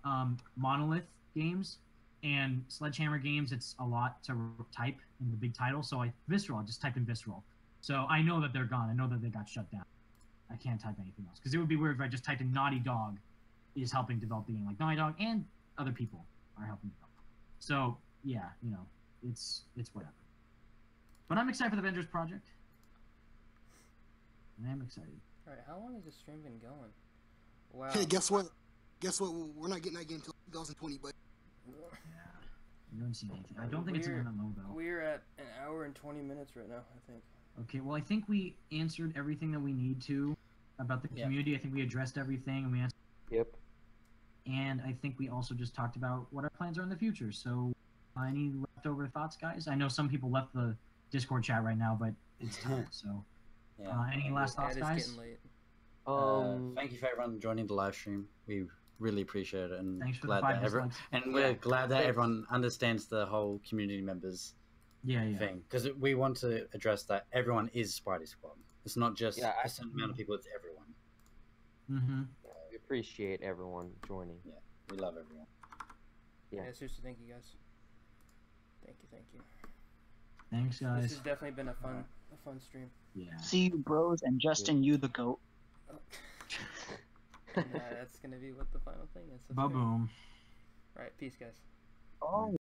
Monolith Games and Sledgehammer Games. It's a lot to type in the big title. So I just typed in Visceral. So I know that they're gone. I know that they got shut down. I can't type anything else, because it would be weird if I just typed in Naughty Dog is helping develop the game. Like, Naughty Dog and other people are helping develop. So yeah, it's whatever. But I'm excited for the Avengers project. And I'm excited. Alright, how long has this stream been going? Wow. Hey, guess what? We're not getting that game until 2020, but. Yeah. I don't see anything. I don't think it's an MMO, though. We're at 1 hour and 20 minutes right now, I think. Okay, well, I think we answered everything that we need to about the community. I think we addressed everything, and we answered. Yep. And I think we also just talked about what our plans are in the future. So, any leftover thoughts, guys? I know some people left the Discord chat right now, but it's time. So, any last thoughts, guys? It's getting late. Thank you for everyone joining the live stream. We really appreciate it, and thanks for glad we're glad that everyone understands the whole community members thing, because we want to address that everyone is Spidey Squad. It's not just Yeah, a certain amount of people; it's everyone. Mm-hmm. Yeah, we appreciate everyone joining. Yeah, we love everyone. Yeah. Yeah, seriously, thank you guys. Thank you. Thanks, guys. This has definitely been a fun stream. Yeah. See you, bros, and Justin, you the goat. Nah, that's gonna be what the final thing is. Ba-boom. Alright, peace, guys. Oh.